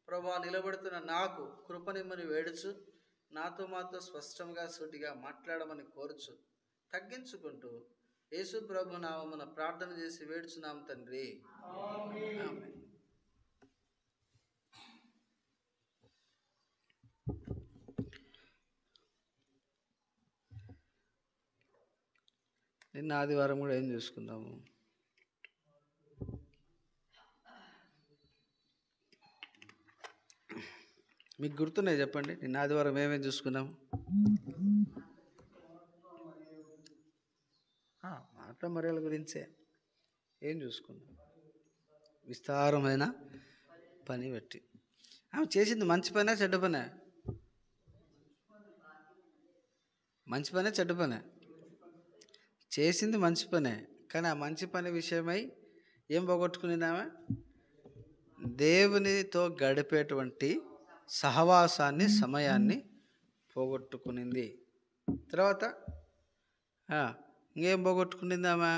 Speaker 1: ప్రభా, నిలబడుతున్న నాకు కృపనిమ్మని వేడుచు, మాతో స్పష్టంగా సూటిగా మాట్లాడమని కోరుచు, తగ్గించుకుంటూ యేసు ప్రభు నామమున ప్రార్థన చేసి వేడుచున్నాం తండ్రి, ఆమేన్. నిన్న ఆదివారం కూడా ఏం చూసుకున్నాము? మీకు గుర్తున్నాయి చెప్పండి. నిన్న ఆదివారం ఏమేమి చూసుకున్నాము? మార్తా మరియల గురించే ఏం చూసుకున్నాం? విస్తారమైన పని పెట్టి ఆమె చేసింది మంచి పనే చెడ్డ పనే? మంచి పనే చెడ్డ పనే? చేసింది మంచి పనే, కానీ ఆ మంచి పని విషయమై ఏం పోగొట్టుకునింది ఆమె? దేవునితో గడిపేటువంటి సహవాసాన్ని, సమయాన్ని పోగొట్టుకునింది. తర్వాత ఇంకేం పోగొట్టుకునింది ఆమె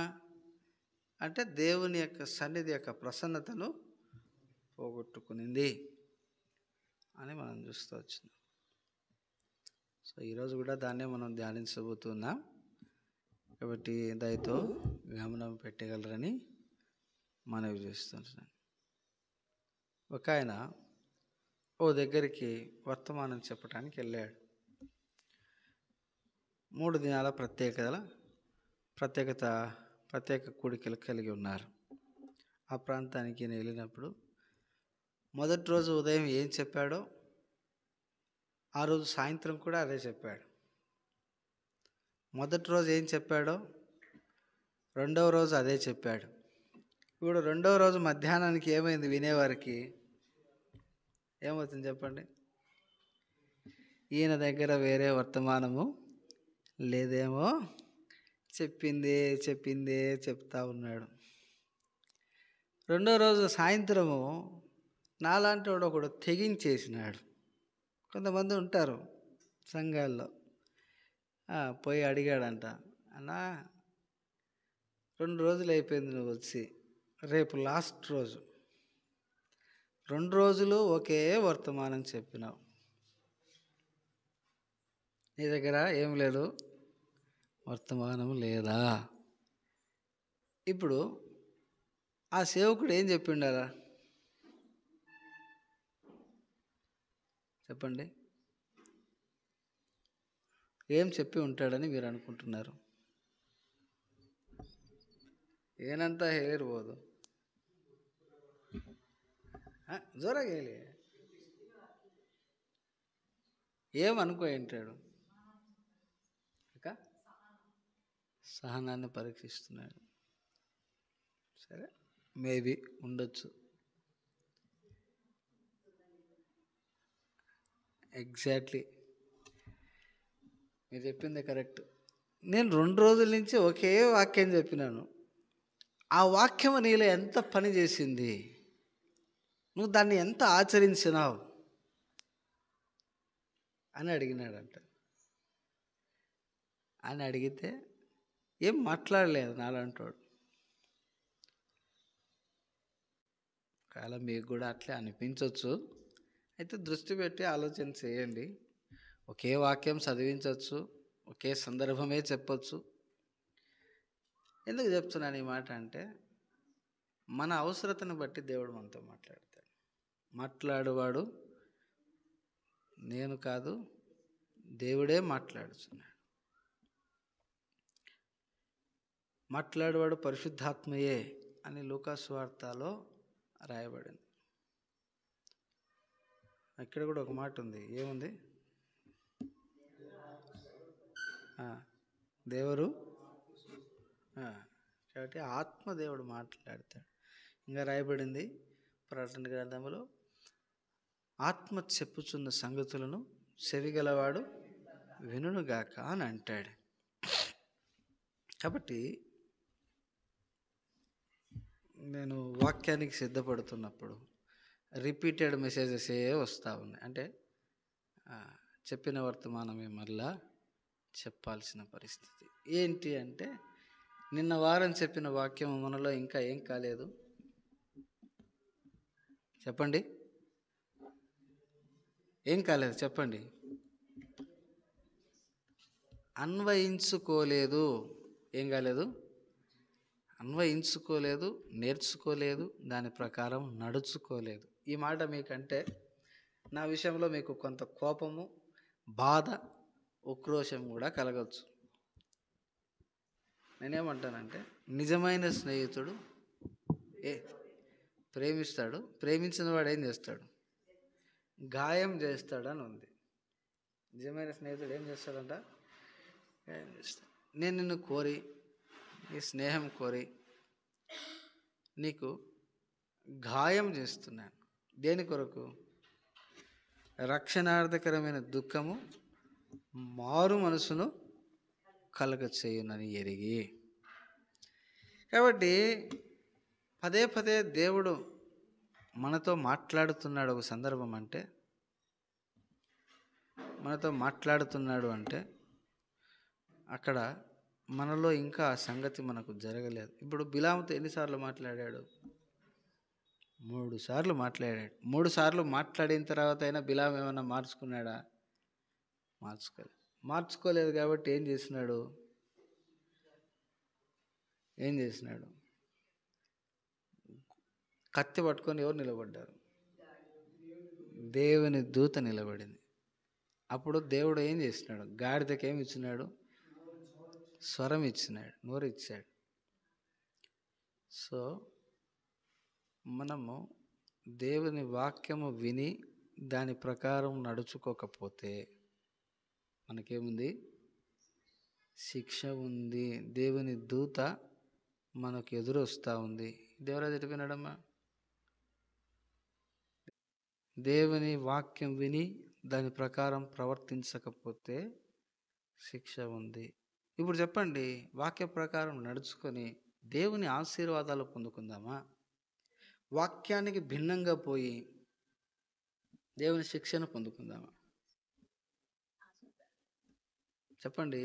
Speaker 1: అంటే దేవుని యొక్క సన్నిధి యొక్క ప్రసన్నతను పోగొట్టుకునింది అని మనం చూస్తూ వచ్చినాం. సో ఈరోజు కూడా దాన్నే మనం ధ్యానించబోతున్నాం. కాబట్టి దయతో గమనం పెట్టగలరని మనవి చేస్తున్నాను. ఒక ఆయన ఓ దగ్గరికి వర్తమానం చెప్పడానికి వెళ్ళాడు. 3 దినాల ప్రత్యేక కూడికలు కలిగి ఉన్నారు. ఆ ప్రాంతానికి నేను వెళ్ళినప్పుడు మొదటి రోజు ఉదయం ఏం చెప్పాడో ఆ రోజు సాయంత్రం కూడా అదే చెప్పాడు. మొదటి రోజు ఏం చెప్పాడో రెండవ రోజు అదే చెప్పాడు. ఇప్పుడు రెండవ రోజు మధ్యాహ్నానికి ఏమైంది? వినేవారికి ఏమవుతుంది చెప్పండి? ఈయన దగ్గర వేరే వర్తమానము లేదేమో, చెప్పిందే చెప్తా ఉన్నాడు. రెండో రోజు సాయంత్రము నాలాంటి వాడు ఒకడు తెగించేసినాడు. కొంతమంది ఉంటారు సంఘాల్లో, పోయి అడిగాడంట, అన్నా 2 రోజులు అయిపోయింది నువ్వు వచ్చి, రేపు లాస్ట్ రోజు, 2 రోజులు ఒకే వర్తమానం చెప్పినావు, నీ దగ్గర ఏం లేదు, వర్తమానం లేదా? ఇప్పుడు ఆ సేవకుడు ఏం చెప్పిండారా చెప్పండి? ఏం చెప్పి ఉంటాడని మీరు అనుకుంటున్నారు? ఏనంతా హెయిర్పోదు, జోరాగా వేయలే, ఏమనుకో ఏంటాడు ఇక సహనాన్ని పరీక్షిస్తున్నాడు. సరే, మేబీ ఉండొచ్చు. ఎగ్జాక్ట్లీ, మీరు చెప్పింది కరెక్ట్. నేను 2 రోజుల నుంచి ఒకే వాక్యం చెప్పినాను. ఆ వాక్యం నీలో ఎంత పని చేసింది, నువ్వు దాన్ని ఎంత ఆచరించినావు అని అడిగినాడంట. అని అడిగితే ఏం మాట్లాడలేదు నాలంటోడు. ఒకవేళ మీకు కూడా అట్లే అనిపించవచ్చు, అయితే దృష్టి పెట్టి ఆలోచన చేయండి. ఒకే వాక్యం చదివించవచ్చు, ఒకే సందర్భమే చెప్పచ్చు. ఎందుకు చెప్తున్నాను ఈ మాట అంటే, మన అవసరతను బట్టి దేవుడు మనతో మాట్లాడతాడు. మాట్లాడువాడు నేను కాదు, దేవుడే మాట్లాడుతున్నాడు. మాట్లాడేవాడు పరిశుద్ధాత్మయే అని లూకా సువార్తలో రాయబడింది. ఇక్కడ కూడా ఒక మాట ఉంది, ఏముంది? దేవుడు కాబట్టి ఆత్మదేవుడు మాట్లాడతాడు. ఇంకా రాయబడింది ప్రకటన గ్రంథంలో, ఆత్మ చెప్పుచున్న సంగతులను చెవిగలవాడు వినుగాక అని అంటాడు. కాబట్టి నేను వాక్యానికి సిద్ధపడుతున్నప్పుడు రిపీటెడ్ మెసేజెస్ వస్తూ ఉన్నాయి. అంటే చెప్పిన వర్తమానమే మళ్ళా చెప్పాల్సిన పరిస్థితి. ఏంటి అంటే, నిన్న వారం చెప్పిన వాక్యం మనలో ఇంకా ఏం కాలేదు చెప్పండి? ఏం కాలేదు చెప్పండి? అన్వయించుకోలేదు. ఏం కాలేదు? అన్వయించుకోలేదు, నేర్చుకోలేదు, దాని ప్రకారం నడుచుకోలేదు. ఈ మాట మీకంటే నా విషయంలో మీకు కొంత కోపము, బాధ, ఉక్రోషం కూడా కలగవచ్చు. నేనేమంటానంటే, నిజమైన స్నేహితుడు ప్రేమిస్తాడు, ప్రేమించిన వాడు ఏం చేస్తాడు? గాయం చేస్తాడు అని ఉంది. నిజమైన స్నేహితుడు ఏం చేస్తాడంట? గాయం చేస్తాడు. నేను నిన్ను కోరి, నీ స్నేహం కోరి నీకు గాయం చేస్తున్నాను. దేని కొరకు? రక్షణార్థకరమైన దుఃఖము మారు మనసును కలగ చేయునని ఎరిగి. కాబట్టి పదే పదే దేవుడు మనతో మాట్లాడుతున్నాడు. ఒక సందర్భం అంటే, మనతో మాట్లాడుతున్నాడు అంటే అక్కడ మనలో ఇంకా ఆ సంగతి మనకు జరగలేదు. ఇప్పుడు బిలాముతో ఎన్నిసార్లు మాట్లాడాడు? 3 సార్లు మాట్లాడాడు. 3 సార్లు మాట్లాడిన తర్వాత అయినా బిలాం ఏమైనా మార్చుకున్నాడా? మార్చుకోలేదు. కాబట్టి ఏం చేసినాడు? కత్తి పట్టుకొని ఎవరు నిలబడ్డారు? దేవుని దూత నిలబడింది. అప్పుడు దేవుడు ఏం చేసినాడు? గాడిదకి ఏమి ఇచ్చినాడు? స్వరం ఇచ్చినాడు, నోరు ఇచ్చాడు. సో మనము దేవుని వాక్యము విని దాని ప్రకారం నడుచుకోకపోతే మనకేముంది? శిక్ష ఉంది. దేవుని దూత మనకు ఎదురొస్తూ ఉంది. దేవుడా చెప్పినాడమ్మా, దేవుని వాక్యం విని దాని ప్రకారం ప్రవర్తించకపోతే శిక్ష ఉంది. ఇప్పుడు చెప్పండి, వాక్య ప్రకారం నడుచుకొని దేవుని ఆశీర్వాదాలు పొందుకుందామా? వాక్యానికి భిన్నంగా పోయి దేవుని శిక్షను పొందుకుందామా? చెప్పండి.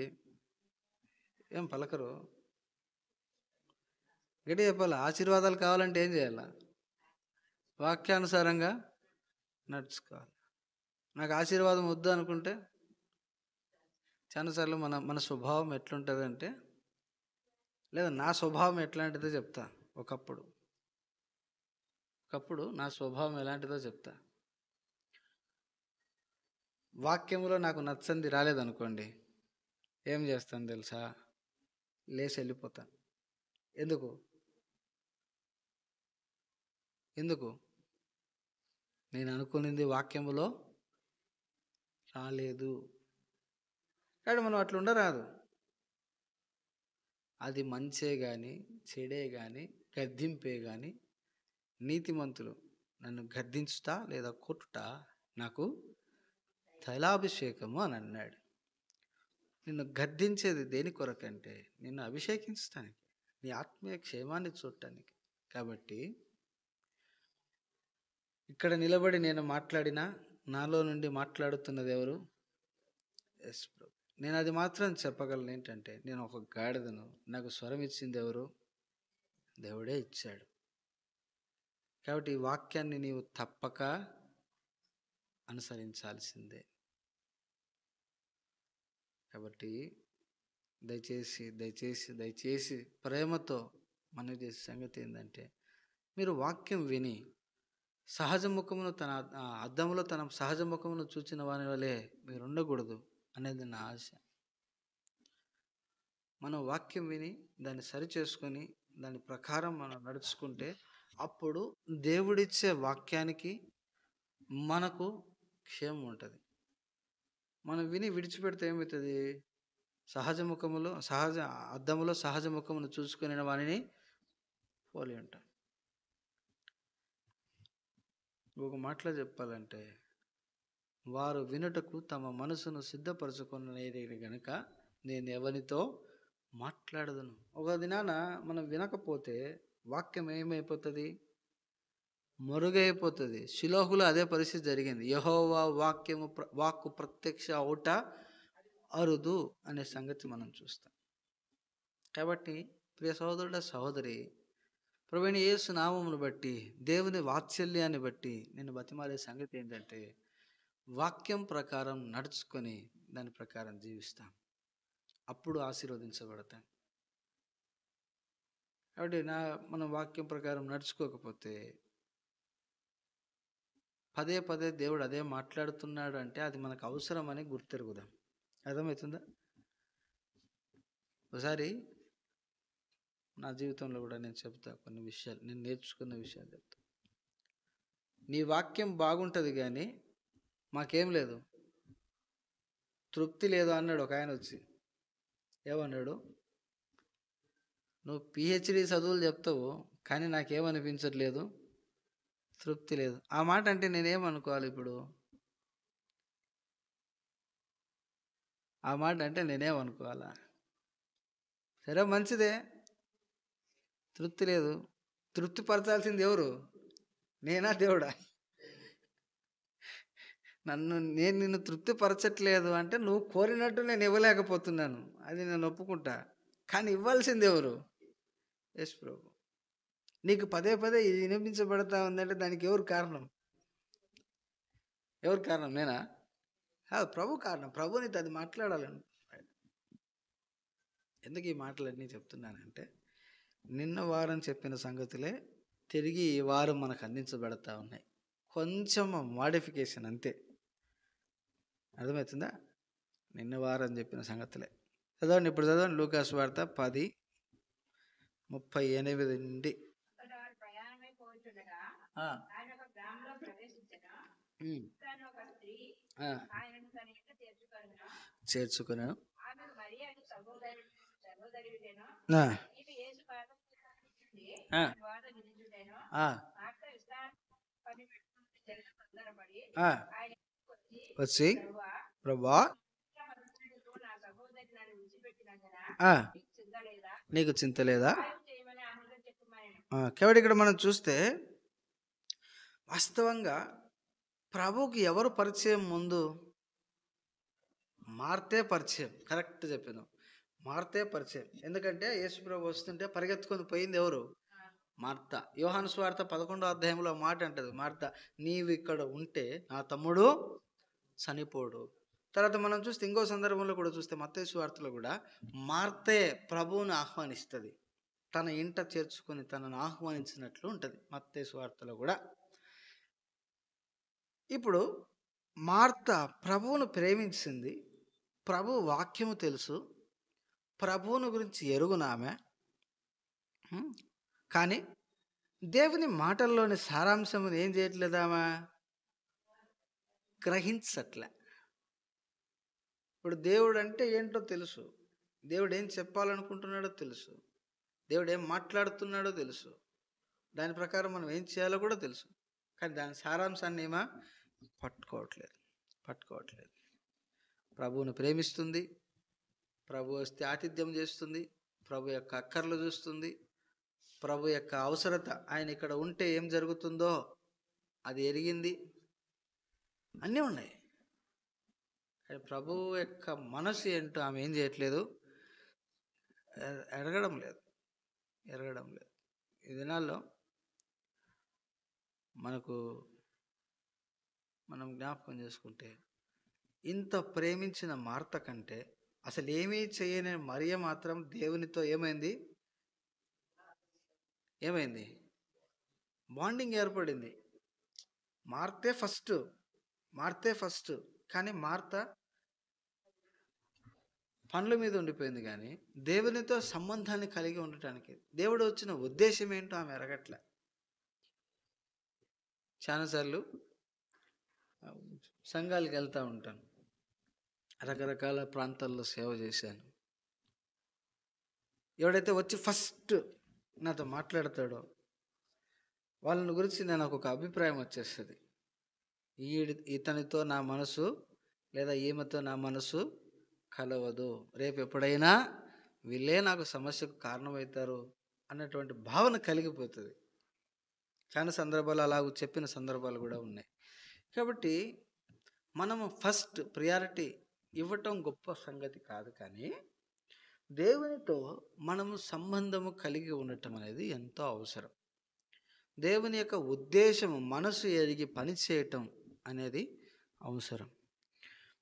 Speaker 1: ఏం పలకరు? గట్టి చెప్పాలి. ఆశీర్వాదాలు కావాలంటే ఏం చేయాలా? వాక్యానుసారంగా నడుచుకోవాలి. నాకు ఆశీర్వాదం వద్దు అనుకుంటే చాలాసార్లు మన స్వభావం ఎట్లుంటుంది అంటే, లేదా నా స్వభావం ఎట్లాంటిదో చెప్తా. ఒకప్పుడు నా స్వభావం ఎలాంటిదో చెప్తా. వాక్యంలో నాకు నచ్చంది రాలేదనుకోండి, ఏం చేస్తాను తెలుసా? లేచి వెళ్ళిపోతాను. ఎందుకు? నేను అనుకున్నది వాక్యములో రాలేదు. కానీ మనం అట్లా ఉండరాదు. అది మంచే కానీ చెడే కానీ గద్దింపే కానీ నీతిమంతులు నన్ను గద్దించుట లేదా కొట్టుట నాకు తైలాభిషేకము అని అన్నాడు. నిన్ను గద్దించేది దేని కొరకంటే నిన్ను అభిషేకించడానికి, నీ ఆత్మీయ క్షేమాన్ని చూడటానికి. కాబట్టి ఇక్కడ నిలబడి నేను మాట్లాడినా నాలో నుండి మాట్లాడుతున్నది ఎవరు? ఎస్ ప్రభు. నేను అది మాత్రం చెప్పగలను ఏంటంటే, నేను ఒక గాడిదను, నాకు స్వరం ఇచ్చింది ఎవరు? దేవుడే ఇచ్చాడు. కాబట్టి ఈ వాక్యాన్ని నీవు తప్పక అనుసరించాల్సిందే. కాబట్టి దయచేసి దయచేసి దయచేసి ప్రేమతో మనవి చేసే సంగతి ఏంటంటే, మీరు వాక్యం విని సహజ ముఖమును అద్దములో తన సహజ ముఖమును చూచిన వాని వలె మీరు ఉండకూడదు అనేది నా ఆశ. మనం వాక్యం విని దాన్ని సరి చేసుకొని దాని ప్రకారం మనం నడుచుకుంటే అప్పుడు దేవుడిచ్చే వాక్యానికి మనకు క్షేమం ఉంటుంది. మనం విని విడిచిపెడితే ఏమవుతుంది? అద్దములో సహజ ముఖమును చూసుకునే వానిని పోలి ఉంటాం. ఒక మాటలో చెప్పాలంటే, వారు వినుటకు తమ మనసును సిద్ధపరచుకునేది గనుక నేను ఎవరితో మాట్లాడదును. ఒక దినాన మనం వినకపోతే వాక్యం ఏమైపోతుంది? మరుగైపోతుంది. షిలోహులో అదే పరిస్థితి జరిగింది. యెహోవా వాక్కు ప్రత్యక్ష అవుట అరుదు అనే సంగతి మనం చూస్తాం. కాబట్టి ప్రియ సహోదరుడ సహోదరి, ప్రభువైన యేసు నామమును బట్టి, దేవుని వాత్సల్యాన్ని బట్టి నేను బతిమాలే సంగతి ఏంటంటే, వాక్యం ప్రకారం నడుచుకొని దాని ప్రకారం జీవిస్తాం. అప్పుడు ఆశీర్వదించబడతాం. కాబట్టి మనం వాక్యం ప్రకారం నడుచుకోకపోతే పదే పదే దేవుడు అదే మాట్లాడుతున్నాడు అంటే అది మనకు అవసరమని గుర్తెరుగుదాం. అర్థమవుతుందా? ఒకసారి నా జీవితంలో కూడా నేను చెప్తా కొన్ని విషయాలు, నేను నేర్చుకున్న విషయాలు చెప్తా. నీ వాక్యం బాగుంటుంది కానీ మాకేం లేదు, తృప్తి లేదు అన్నాడు ఒక ఆయన వచ్చి. ఏమన్నాడు? నువ్వు పిహెచ్డి చదువులు చెప్తావు కానీ నాకేమనిపించట్లేదు, తృప్తి లేదు. ఆ మాట అంటే నేనేమనుకోవాలి ఇప్పుడు? ఆ మాట అంటే నేనేమనుకోవాలా? సరే మంచిదే, తృప్తి లేదు. తృప్తి పరచాల్సింది ఎవరు? నేనా దేవుడా? నేను నిన్ను తృప్తి పరచట్లేదు అంటే నువ్వు కోరినట్టు నేను ఇవ్వలేకపోతున్నాను, అది నేను ఒప్పుకుంటా. కానీ ఇవ్వాల్సింది ఎవరు? యేసు ప్రభు. నీకు పదే పదే ఇది వినిపించబడతా ఉందంటే దానికి ఎవరు కారణం? ఎవరు కారణం? నేనా? ప్రభు కారణం. ప్రభు నీతో అది మాట్లాడాలని. ఎందుకు ఈ మాటలన్నీ చెప్తున్నానంటే, నిన్న వారం చెప్పిన సంగతులే తిరిగి ఈ వారం మనకు అందించబడతా ఉన్నాయి. కొంచెం మాడిఫికేషన్ అంతే. అర్థమవుతుందా? నిన్న వారం చెప్పిన సంగతులే చదవండి. ఇప్పుడు చదవండి. లూకా సువార్త 10:38 నుండి. చేర్చుకున్నాను. వచ్చి ప్రభా నీకు చింత లేదా? కాబట్టి ఇక్కడ మనం చూస్తే వాస్తవంగా ప్రభుకి ఎవరు పరిచయం? ముందు మార్తే పరిచయం. కరెక్ట్ చెప్పాను, మార్తే పరిచయం. ఎందుకంటే యేసు ప్రభు వస్తుంటే పరిగెత్తుకొని పోయింది ఎవరు? మార్త. యోహాను సువార్త 11వ అధ్యాయంలో మాట అంటది మార్త, నీవు ఇక్కడ ఉంటే నా తమ్ముడు చనిపోడు. తర్వాత మనం చూస్తే ఇంకో సందర్భంలో కూడా చూస్తే మత్తయి సువార్తలో కూడా మార్తే ప్రభువుని ఆహ్వానిస్తుంది, తన ఇంట చేర్చుకొని తనను ఆహ్వానించినట్లు ఉంటుంది మత్తయి సువార్తలో కూడా. ఇప్పుడు మార్త ప్రభువును ప్రేమించింది, ప్రభు వాక్యము తెలుసు, ప్రభువును గురించి ఎరుగునామె. కానీ దేవుని మాటల్లోని సారాంశం ఏం చేయట్లేదామా? గ్రహించట్లే. ఇప్పుడు దేవుడు అంటే ఏంటో తెలుసు, దేవుడు ఏం చెప్పాలనుకుంటున్నాడో తెలుసు, దేవుడు ఏం మాట్లాడుతున్నాడో తెలుసు, దాని ప్రకారం మనం ఏం చేయాలో కూడా తెలుసు. కానీ దాని సారాంశాన్ని ఏమా పట్టుకోవట్లేదు. ప్రభువును ప్రేమిస్తుంది, ప్రభు వస్తే ఆతిథ్యం చేస్తుంది, ప్రభు యొక్క అక్కర్లు చూస్తుంది, ప్రభు యొక్క అవసరత, ఆయన ఇక్కడ ఉంటే ఏం జరుగుతుందో అది ఎరిగింది, అన్నీ ఉన్నాయి. కానీ ప్రభువు యొక్క మనసు ఏంటో ఆమె ఏం చేయట్లేదు, ఎరగడం లేదు. ఈ దినాల్లో మనం జ్ఞాపకం చేసుకుంటే, ఇంత ప్రేమించిన మార్త కంటే అసలు ఏమీ చేయని మరియ మాత్రం దేవునితో ఏమైంది బాండింగ్ ఏర్పడింది. మార్తే ఫస్ట్, కానీ మార్త పనుల మీద ఉండిపోయింది. కానీ దేవునితో సంబంధాన్ని కలిగి ఉండటానికి దేవుడు వచ్చిన ఉద్దేశం ఏంటో ఆమె ఎరగట్లే. చాలాసార్లు సంఘాలకు వెళ్తూ ఉంటాను, రకరకాల ప్రాంతాల్లో సేవ చేశాను. ఎవడైతే వచ్చి ఫస్ట్ నాతో మాట్లాడతాడో వాళ్ళని గురించి నాకు ఒక అభిప్రాయం వచ్చేస్తుంది. ఇతనితో నా మనసు లేదా ఈమెతో నా మనసు కలవదు, రేపు ఎప్పుడైనా వీళ్ళే నాకు సమస్యకు కారణమవుతారు అన్నటువంటి భావన కలిగిపోతుంది. చాలా సందర్భాలు అలా చెప్పిన సందర్భాలు కూడా ఉన్నాయి. కాబట్టి మనము ఫస్ట్ ప్రియారిటీ ఇవ్వటం గొప్ప సంగతి కాదు, కానీ దేవునితో మనము సంబంధము కలిగి ఉండటం అనేది ఎంతో అవసరం. దేవుని యొక్క ఉద్దేశము మనసు ఎరిగి పనిచేయటం అనేది అవసరం.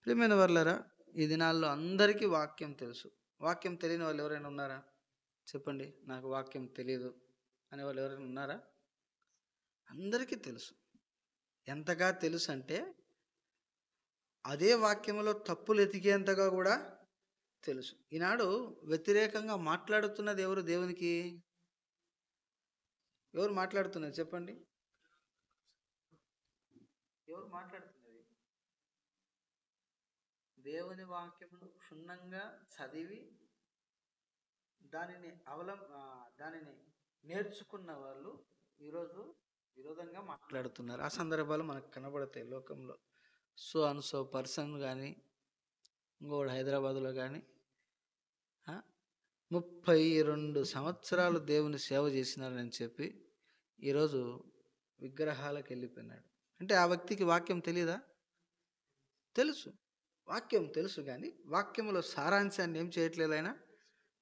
Speaker 1: ప్రియమైన వాళ్ళారా, ఈ దినాల్లో అందరికీ వాక్యం తెలుసు. వాక్యం తెలియని వాళ్ళు ఎవరైనా ఉన్నారా? చెప్పండి, నాకు వాక్యం తెలియదు అనే వాళ్ళు ఎవరైనా ఉన్నారా? అందరికీ తెలుసు. ఎంతగా తెలుసు అంటే అదే వాక్యంలో తప్పులు ఎతికేంతగా కూడా తెలుసు. ఈనాడు వ్యతిరేకంగా మాట్లాడుతున్నది ఎవరు? దేవునికి ఎవరు మాట్లాడుతున్నది? చెప్పండి, ఎవరు మాట్లాడుతున్నది? దేవుని వాక్యమును క్షుణ్ణంగా చదివి దానిని నేర్చుకున్న వాళ్ళు ఈరోజు విరోధంగా మాట్లాడుతున్నారు. ఆ సందర్భాలు మనకు కనబడతాయి లోకంలో. సో పర్సన్ కానీ ఇంకోటి హైదరాబాద్లో కానీ 32 సంవత్సరాలు దేవుని సేవ చేసినారని చెప్పి ఈరోజు విగ్రహాలకు వెళ్ళిపోయినాడు. అంటే ఆ వ్యక్తికి వాక్యం తెలీదా? తెలుసు, వాక్యం తెలుసు, కానీ వాక్యంలో సారాంశాన్ని ఏం చేయట్లేదు, ఆయన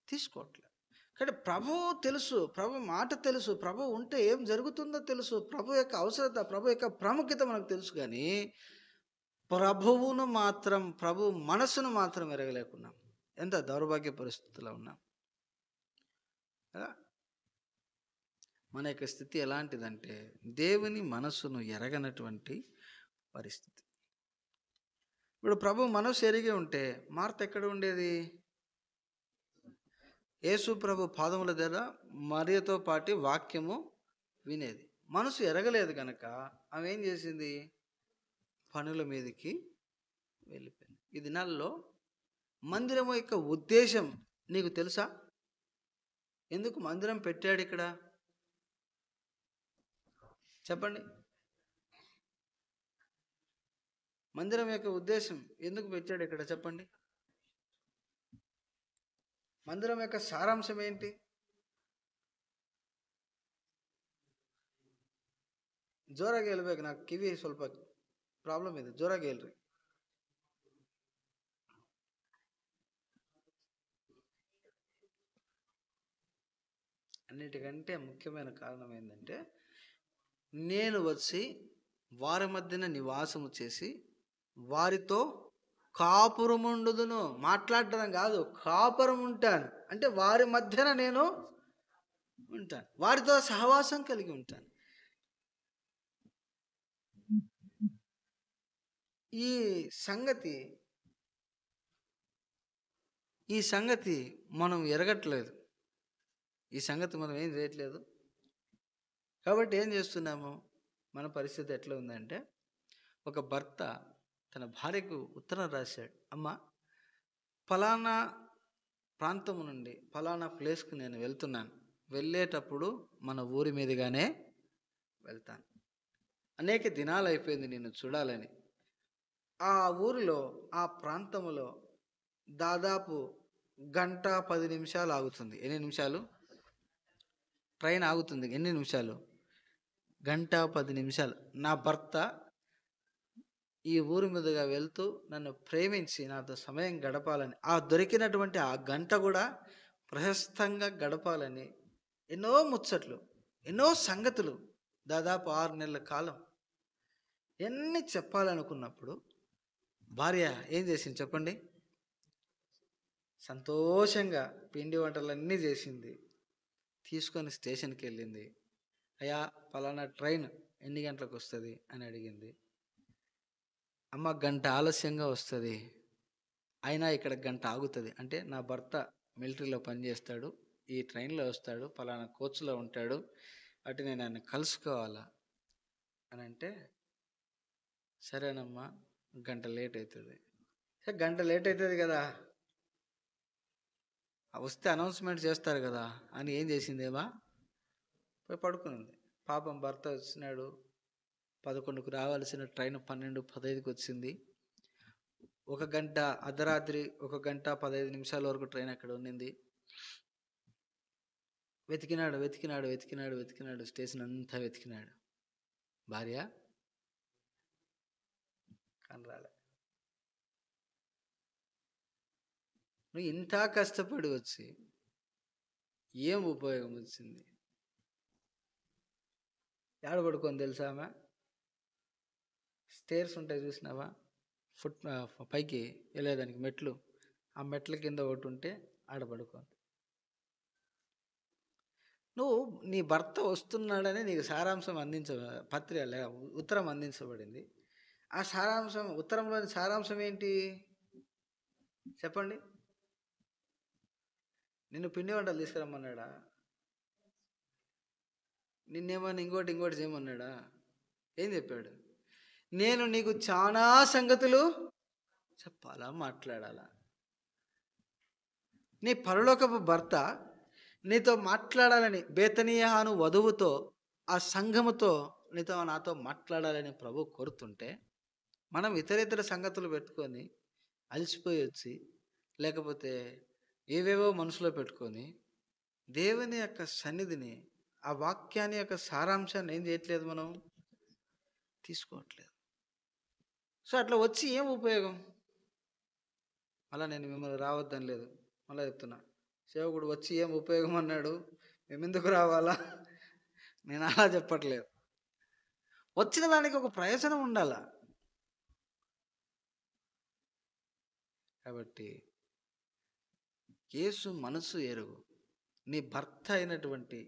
Speaker 1: తీసుకోవట్లేదు. కానీ ప్రభువు తెలుసు, ప్రభు మాట తెలుసు, ప్రభు ఉంటే ఏం జరుగుతుందో తెలుసు, ప్రభు యొక్క అవసరత, ప్రభు యొక్క ప్రాముఖ్యత మనకు తెలుసు. కానీ ప్రభు మనసును మాత్రం ఎరగలేకున్నాం. ఎంత దౌర్భాగ్య పరిస్థితిలో ఉన్నాం కదా. మన యొక్క స్థితి ఎలాంటిదంటే దేవుని మనసును ఎరగనటువంటి పరిస్థితి. ఇప్పుడు ప్రభు మనసు ఎరిగి ఉంటే మార్త ఎక్కడ ఉండేది? యేసు ప్రభు పాదముల దగ్గర మరియతో పాటు వాక్యము వినేది. మనసు ఎరగలేదు కనుక ఆమె ఏం చేసింది? పనుల మీదకి వెళ్ళిపోయింది. ఈ దినాల్లో మందిరం యొక్క ఉద్దేశం నీకు తెలుసా? ఎందుకు మందిరం పెట్టాడు ఇక్కడ? చెప్పండి, మందిరం యొక్క ఉద్దేశం ఎందుకు పెట్టాడు ఇక్కడ? చెప్పండి, మందిరం యొక్క సారాంశం ఏంటి? ಜೋರಾಗಿ ಹೇಳ್ಬೇಕು, నాకు ಕಿವಿ ಸ್ವಲ್ಪ ಪ್ರಾಬ್ಲಮ್ ಇದೆ, ಜೋರಾಗಿ ಹೇಳ್ರಿ. అన్నిటికంటే ముఖ్యమైన కారణం ఏంటంటే నేను వచ్చి వారి మధ్యన నివాసము చేసి వారితో కాపురముండుదును. మాట్లాడడం కాదు, కాపురం ఉంటాను అంటే వారి మధ్యన నేను ఉంటాను, వారితో సహవాసం కలిగి ఉంటాను. ఈ సంగతి మనం ఎరగట్లేదు, ఈ సంగతి మనం ఏం చేయట్లేదు. కాబట్టి ఏం చేస్తున్నాము? మన పరిస్థితి ఎట్లా ఉందంటే, ఒక భర్త తన భార్యకు ఉత్తరం రాశాడు, అమ్మ ఫలానా ప్రాంతం నుండి ఫలానా ప్లేస్కి నేను వెళ్తున్నాను, వెళ్ళేటప్పుడు మన ఊరి మీదుగానే వెళ్తాను. అనేక దినాలు అయిపోయింది నిన్ను చూడాలని. ఆ ఊరిలో ఆ ప్రాంతంలో దాదాపు 1:10 ఆగుతుంది. ఎన్ని నిమిషాలు? ట్రైన్ ఆగుతుంది. ఎన్ని నిమిషాలు? 1:10. నా భర్త ఈ ఊరి మీదుగా వెళ్తూ నన్ను ప్రేమించి నాతో సమయం గడపాలని, ఆ దొరికినటువంటి ఆ గంట కూడా ప్రశస్తంగా గడపాలని ఎన్నో ముచ్చట్లు, ఎన్నో సంగతులు, దాదాపు 6 నెలల కాలం ఎన్ని చెప్పాలనుకున్నప్పుడు భార్య ఏం చేసింది చెప్పండి? సంతోషంగా పిండి వంటలన్నీ చేసింది, తీసుకొని స్టేషన్కి వెళ్ళింది. అయ్యా పలానా ట్రైన్ ఎన్ని గంటలకు వస్తుంది అని అడిగింది. అమ్మ గంట ఆలస్యంగా వస్తుంది, అయినా ఇక్కడ గంట ఆగుతుంది. అంటే నా భర్త మిలిటరీలో పనిచేస్తాడు, ఈ ట్రైన్లో వస్తాడు, పలానా కోచ్లో ఉంటాడు, అటు నేను ఆయన కలుసుకోవాలా అని అంటే, సరేనమ్మా గంట లేట్ అవుతుంది. గంట లేట్ అవుతుంది కదా, వస్తే అనౌన్స్మెంట్ చేస్తారు కదా అని ఏం చేసిందేమా, పోయి పడుకునింది. పాపం భర్త వచ్చినాడు, 11కు రావాల్సిన ట్రైన్ 12:15కి వచ్చింది. 1 గంట అర్ధరాత్రి 1:15 వరకు ట్రైన్ అక్కడ ఉన్నింది. వెతికినాడు, స్టేషన్ అంతా వెతికినాడు. భార్య కనరాలే. నువ్వు ఇంత కష్టపడి వచ్చి ఏం ఉపయోగం వచ్చింది? ఏడ పడుకొని తెలుసా ఆమె? స్టేర్స్ ఉంటాయి చూసినావా, పైకి వెళ్ళేదానికి మెట్లు, ఆ మెట్ల కింద ఒకటి ఉంటే ఆడ పడుకోండి. నువ్వు నీ భర్త వస్తున్నాడని నీకు సారాంశం ఉత్తరం అందించబడింది. ఆ సారాంశం, ఉత్తరంలోని సారాంశం ఏంటి చెప్పండి? నిన్ను పిండి వంటలు తీసుకురమ్మన్నాడా? నిన్నేమన్నా ఇంకోటి చేయమన్నాడా? ఏం చెప్పాడు? నేను నీకు చాలా సంగతులు చెప్పాలా, మాట్లాడాలా. నీ పరలోకపు భర్త నీతో మాట్లాడాలని, బేతనీయను వధువుతో, ఆ సంఘముతో నాతో మాట్లాడాలని ప్రభు కోరుతుంటే, మనం ఇతర సంగతులు పెట్టుకొని అలసిపోయి వచ్చి, లేకపోతే ఏవేవో మనసులో పెట్టుకొని దేవుని యొక్క సన్నిధిని, ఆ వాక్యాన్ని యొక్క సారాంశాన్ని ఏం చేయట్లేదు, మనం తీసుకోవట్లేదు. సో అట్లా వచ్చి ఏం ఉపయోగం? అలా నేను మిమ్మల్ని రావద్దని లేదు, మళ్ళీ చెప్తున్నా, సేవకుడు వచ్చి ఏం ఉపయోగం అన్నాడు, మేము ఎందుకు రావాలా? నేను అలా చెప్పట్లేదు. వచ్చిన దానికి ఒక ప్రయోజనం ఉండాలా. కాబట్టి యేసు మనసు ఎరుగు, నీ భర్త అయినటువంటి,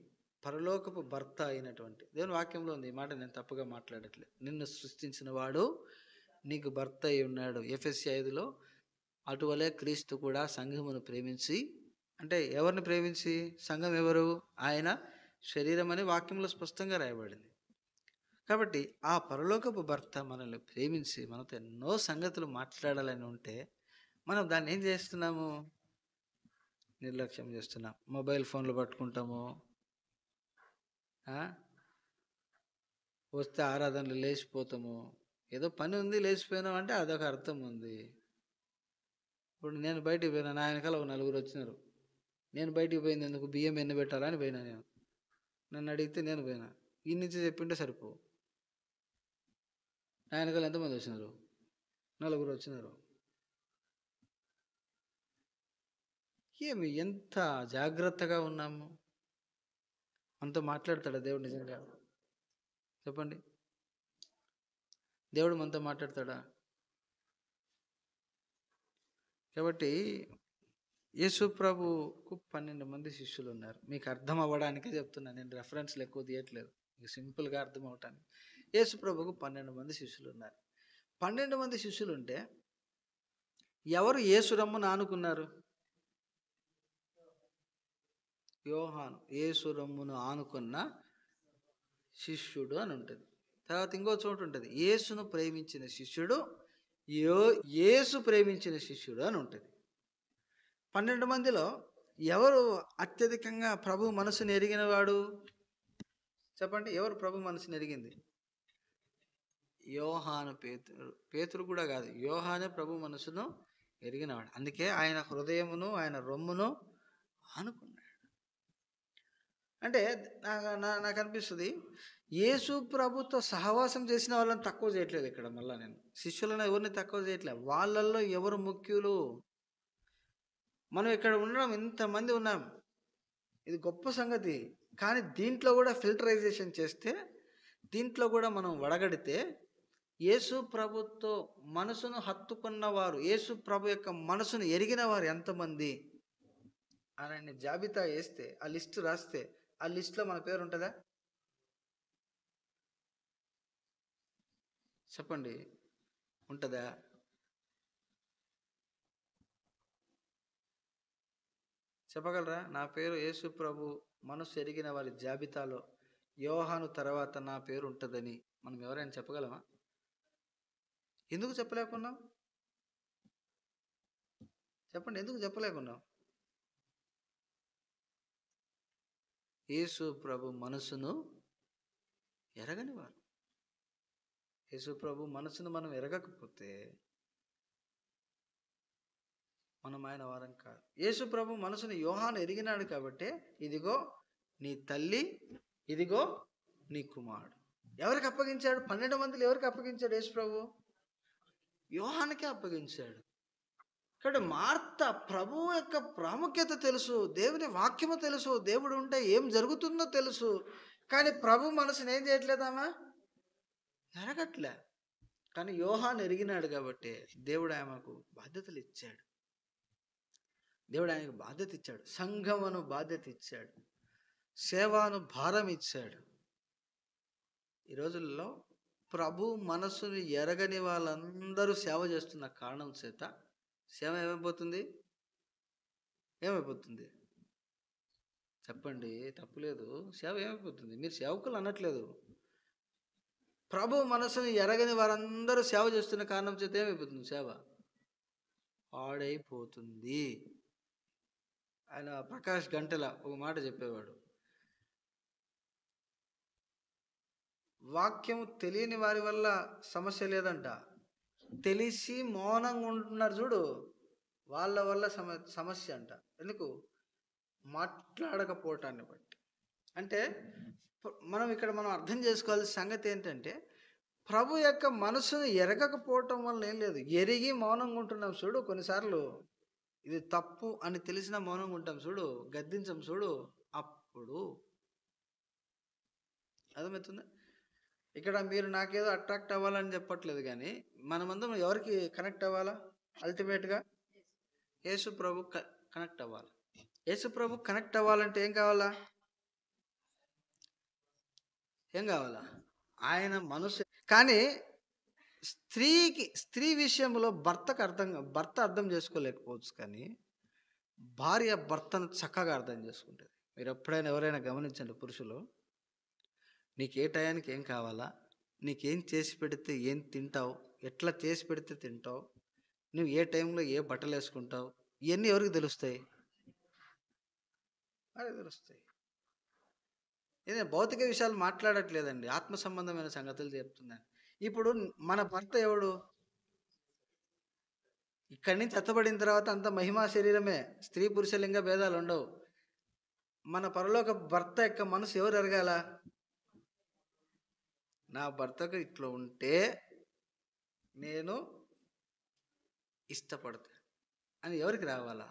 Speaker 1: పరలోకపు భర్త అయినటువంటి దేవుని వాక్యంలో ఉంది. ఈ మాట నేను తప్పుగా మాట్లాడట్లేదు. నిన్ను సృష్టించిన వాడు నీకు భర్త అయి ఉన్నాడు. ఎఫెసీ 5లో అటువలే క్రీస్తు కూడా సంఘమును ప్రేమించి, అంటే ఎవరిని ప్రేమించి? సంఘం ఎవరు? ఆయన శరీరం అని వాక్యంలో స్పష్టంగా రాయబడింది. కాబట్టి ఆ పరలోకపు భర్త మనల్ని ప్రేమించి మనతో ఎన్నో సంగతులు మాట్లాడాలని ఉంటే, మనం దాన్ని ఏం చేస్తున్నాము? నిర్లక్ష్యం చేస్తున్నాం. మొబైల్ ఫోన్లు పట్టుకుంటాము, వస్తే ఆరాధనలు లేచిపోతాము. ఏదో పని ఉంది లేచిపోయినాం అంటే అదొక అర్థం ఉంది. ఇప్పుడు నేను బయటికి పోయినా, నా వెనకాల ఒక 4 వచ్చినారు. నేను బయటికి పోయింది ఎందుకు? బియ్యం ఎన్ని పెట్టాలని పోయినా. నేను నన్ను అడిగితే నేను పోయినా. ఈ నుంచి చెప్పింటే సరిపో. నా వెనకాల ఎంతమంది వచ్చినారు? 4 వచ్చినారు. ఏమి ఎంత జాగ్రత్తగా ఉన్నాము? మనతో మాట్లాడతాడా దేవుడు? నిజంగా చెప్పండి, దేవుడు మనతో మాట్లాడతాడా? కాబట్టి యేసు ప్రభుకు 12 మంది శిష్యులు ఉన్నారు. మీకు అర్థం అవ్వడానికే చెప్తున్నా, నేను రెఫరెన్స్లు ఎక్కువ తీయట్లేదు, మీకు సింపుల్గా అర్థం అవటానికి. యేసు ప్రభుకు 12 మంది శిష్యులు ఉన్నారు. 12 మంది శిష్యులు ఉంటే ఎవరు యేసు రమ్మును ఆనుకున్నారు? యోహాను యేసు రమ్మును ఆనుకున్న శిష్యుడు అని ఉంటుంది. తర్వాత ఇంకో చోటు ఉంటుంది, యేసును ప్రేమించిన శిష్యుడు
Speaker 2: యో యేసు ప్రేమించిన శిష్యుడు అని ఉంటుంది. 12 మందిలో ఎవరు అత్యధికంగా ప్రభు మనసుని ఎరిగిన వాడు? చెప్పండి, ఎవరు ప్రభు మనసుని ఎరిగింది? యోహాను. పేతురు కూడా కాదు, యోహానే ప్రభు మనసును ఎరిగినవాడు. అందుకే ఆయన హృదయమును ఆయన రొమ్మును ఆనుకున్నాడు. అంటే నాకు అనిపిస్తుంది, యేసు ప్రభుతో సహవాసం చేసిన వాళ్ళని తక్కువ చేయట్లేదు ఇక్కడ. మళ్ళీ నేను శిష్యులను ఎవరిని తక్కువ చేయట్లేదు, వాళ్ళల్లో ఎవరు ముఖ్యులు. మనం ఇక్కడ ఉండడం, ఇంతమంది ఉన్నాం, ఇది గొప్ప సంగతి. కానీ దీంట్లో కూడా ఫిల్టరైజేషన్ చేస్తే, దీంట్లో కూడా మనం వడగడితే, యేసు ప్రభుతో మనసును హత్తుకున్నవారు, యేసు ప్రభు యొక్క మనసును ఎరిగిన వారు ఎంతమంది అని జాబితా వేస్తే, ఆ లిస్టు రాస్తే, ఆ లిస్టులో మన పేరు ఉంటుందా? చెప్పండి, ఉంటుందా? చెప్పగలరా? నా పేరు యేసు ప్రభు మనసు ఎరిగిన వారి జాబితాలో యోహాను తర్వాత నా పేరు ఉంటుందని మనం ఎవరైనా చెప్పగలమా? ఎందుకు చెప్పలేకున్నాం? చెప్పండి, ఎందుకు చెప్పలేకున్నాం? యేసు ప్రభు మనసును ఎరగని వారు. యేసు ప్రభు మనసును మనం ఎరగకపోతే మనం ఆయన వారం కాదు. యేసు ప్రభు మనసును యోహాను ఎరిగినాడు కాబట్టి, ఇదిగో నీ తల్లి, ఇదిగో నీ కుమారుడు. ఎవరికి అప్పగించాడు? 12 మందిలో ఎవరికి అప్పగించాడు యేసు ప్రభు? యోహానుకే అప్పగించాడు. కాబట్టి మార్త ప్రభువు యొక్క ప్రాముఖ్యత తెలుసు, దేవుని వాక్యము తెలుసు, దేవుడు ఉంటే ఏం జరుగుతుందో తెలుసు. కానీ ప్రభు మనసుని ఏం చేయట్లేదామా? ఎరగట్లే. కానీ యోహాను ఎరిగినాడు కాబట్టి దేవుడు ఆమెకు బాధ్యతలు ఇచ్చాడు. దేవుడు ఆయనకు బాధ్యత ఇచ్చాడు, సంఘమును బాధ్యత ఇచ్చాడు, సేవను భారం ఇచ్చాడు. ఈ రోజుల్లో ప్రభు మనసుని ఎరగని వాళ్ళందరూ సేవ చేస్తున్న కారణం చేత సేవ ఏమైపోతుంది? చెప్పండి, తప్పులేదు. సేవ ఏమైపోతుంది? మీరు సేవకులు అనట్లేదు. ప్రభు మనసుని ఎరగని వారందరూ సేవ చేస్తున్న కారణం చేత ఏమైపోతుంది? సేవ పాడైపోతుంది. ఆయన ప్రకాష్ గంటెల ఒక మాట చెప్పేవాడు, వాక్యము తెలియని వారి వల్ల సమస్య లేదంట, తెలిసి మౌనంగా ఉంటున్నారు చూడు, వాళ్ళ వల్ల సమస్య అంట. ఎందుకు? మాట్లాడకపోవటాన్ని బట్టి. అంటే మనం అర్థం చేసుకోవాల్సిన సంగతి ఏంటంటే, ప్రభు యొక్క మనసును ఎరగకపోవటం వల్ల ఏం లేదు, ఎరిగి మౌనంగా ఉంటున్నాం చూడు. కొన్నిసార్లు ఇది తప్పు అని తెలిసిన మౌనంగా ఉంటాం చూడు, గద్దించం చూడు, అప్పుడు అర్థమవుతుంది. ఇక్కడ మీరు నాకేదో అట్రాక్ట్ అవ్వాలని చెప్పట్లేదు, కానీ మనమందరం ఎవరికి కనెక్ట్ అవ్వాలా? అల్టిమేట్గా యేసు ప్రభు కనెక్ట్ అవ్వాలి. యేసు ప్రభు కనెక్ట్ అవ్వాలంటే ఏం కావాలా? ఆయన మనసు. కానీ స్త్రీ విషయంలో భర్త అర్థం చేసుకోలేకపోవచ్చు, కానీ భార్య భర్తను చక్కగా అర్థం చేసుకుంటుంది. మీరు ఎప్పుడైనా ఎవరైనా గమనించండి, పురుషులు, నీకు ఏ టయానికి ఏం కావాలా, నీకేం చేసి పెడితే ఏం తింటావు, ఎట్లా చేసి పెడితే తింటావు, నువ్వు ఏ టైంలో ఏ బట్టలు వేసుకుంటావు, ఇవన్నీ ఎవరికి తెలుస్తాయి? అది తెలుస్తాయి. నేను భౌతిక విషయాలు మాట్లాడట్లేదండి, ఆత్మ సంబంధమైన సంగతులు చెప్తున్నాను. ఇప్పుడు మన భర్త ఎవడు? ఇక్కడి నుంచి ఎత్తబడిన తర్వాత అంత మహిమా శరీరమే, స్త్రీ పురుష లింగ భేదాలు ఉండవు. మన పరలోక భర్త యొక్క మనసు ఎవరు ఎరగాల? నా భర్తకు ఇట్లా ఉంటే నేను ఇష్టపడతా అని ఎవరికి రావాలా?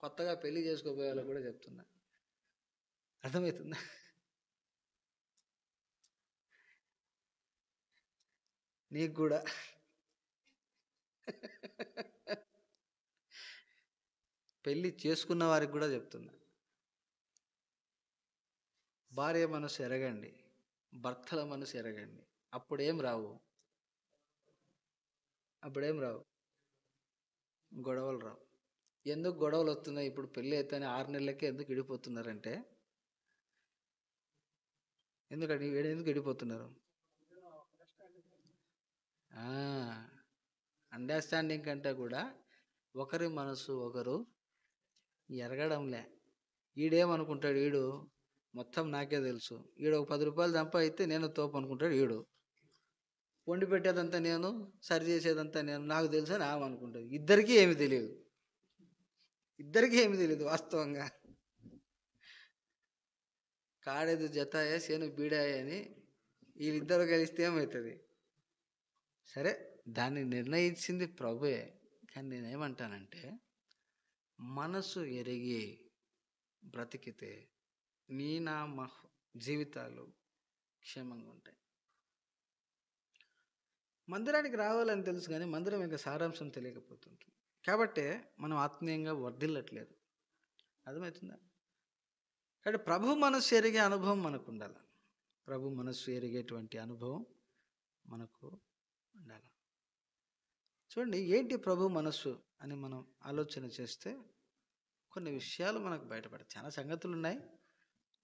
Speaker 2: కొత్తగా పెళ్లి చేసుకోబోయే వాళ్ళకు కూడా చెప్తున్నా, అర్థమవుతుందా? నీకు కూడా పెళ్లి చేసుకున్న వారికి కూడా చెప్తున్నా, భార్య మనసు ఎరగండి, భర్తల మనసు ఎరగండి. అప్పుడేం రావు గొడవలు రావు. ఎందుకు గొడవలు వస్తున్నాయి? ఇప్పుడు పెళ్ళి అయితేనే 6 నెలలకే ఎందుకు విడిపోతున్నారంటే, ఎందుకు విడిపోతున్నారు? అండర్స్టాండింగ్ కంటే కూడా ఒకరి మనసు ఒకరు ఎరగడంలే. ఈడేమనుకుంటాడు, ఈడు మొత్తం నాకే తెలుసు, ఈడు ఒక 10 రూపాయలు సంపాదిస్తే నేను తోపు అనుకుంటాడు, ఈడు వండి పెట్టేదంతా నేను, సరి చేసేదంతా నేను, నాకు తెలుసు అని ఆమె అనుకుంటుంది. ఇద్దరికీ ఏమి తెలియదు, వాస్తవంగా. కాడేది జతాయే సేను బీడాయే అని వీళ్ళిద్దరు కలిస్తే ఏమవుతుంది? సరే, దాన్ని నిర్ణయించింది ప్రభువే. కానీ నేనేమంటానంటే, మనసు ఎరిగి బ్రతికితే మా జీవితాలు క్షేమంగా ఉంటాయి. మందిరానికి రావాలని తెలుసు, కానీ మందిరం యొక్క సారాంశం తెలియకపోతుంది. కాబట్టే మనం ఆత్మీయంగా వర్ధిల్లట్లేదు. అర్థమవుతుందా? కాబట్టి ప్రభు మనస్సు ఎరిగే అనుభవం మనకు ఉండాలి. ప్రభు మనస్సు ఎరిగేటువంటి అనుభవం మనకు ఉండాలి. చూడండి, ఏంటి ప్రభు మనస్సు అని మనం ఆలోచన చేస్తే కొన్ని విషయాలు మనకు బయటపడతాయి. చాలా సంగతులు ఉన్నాయి.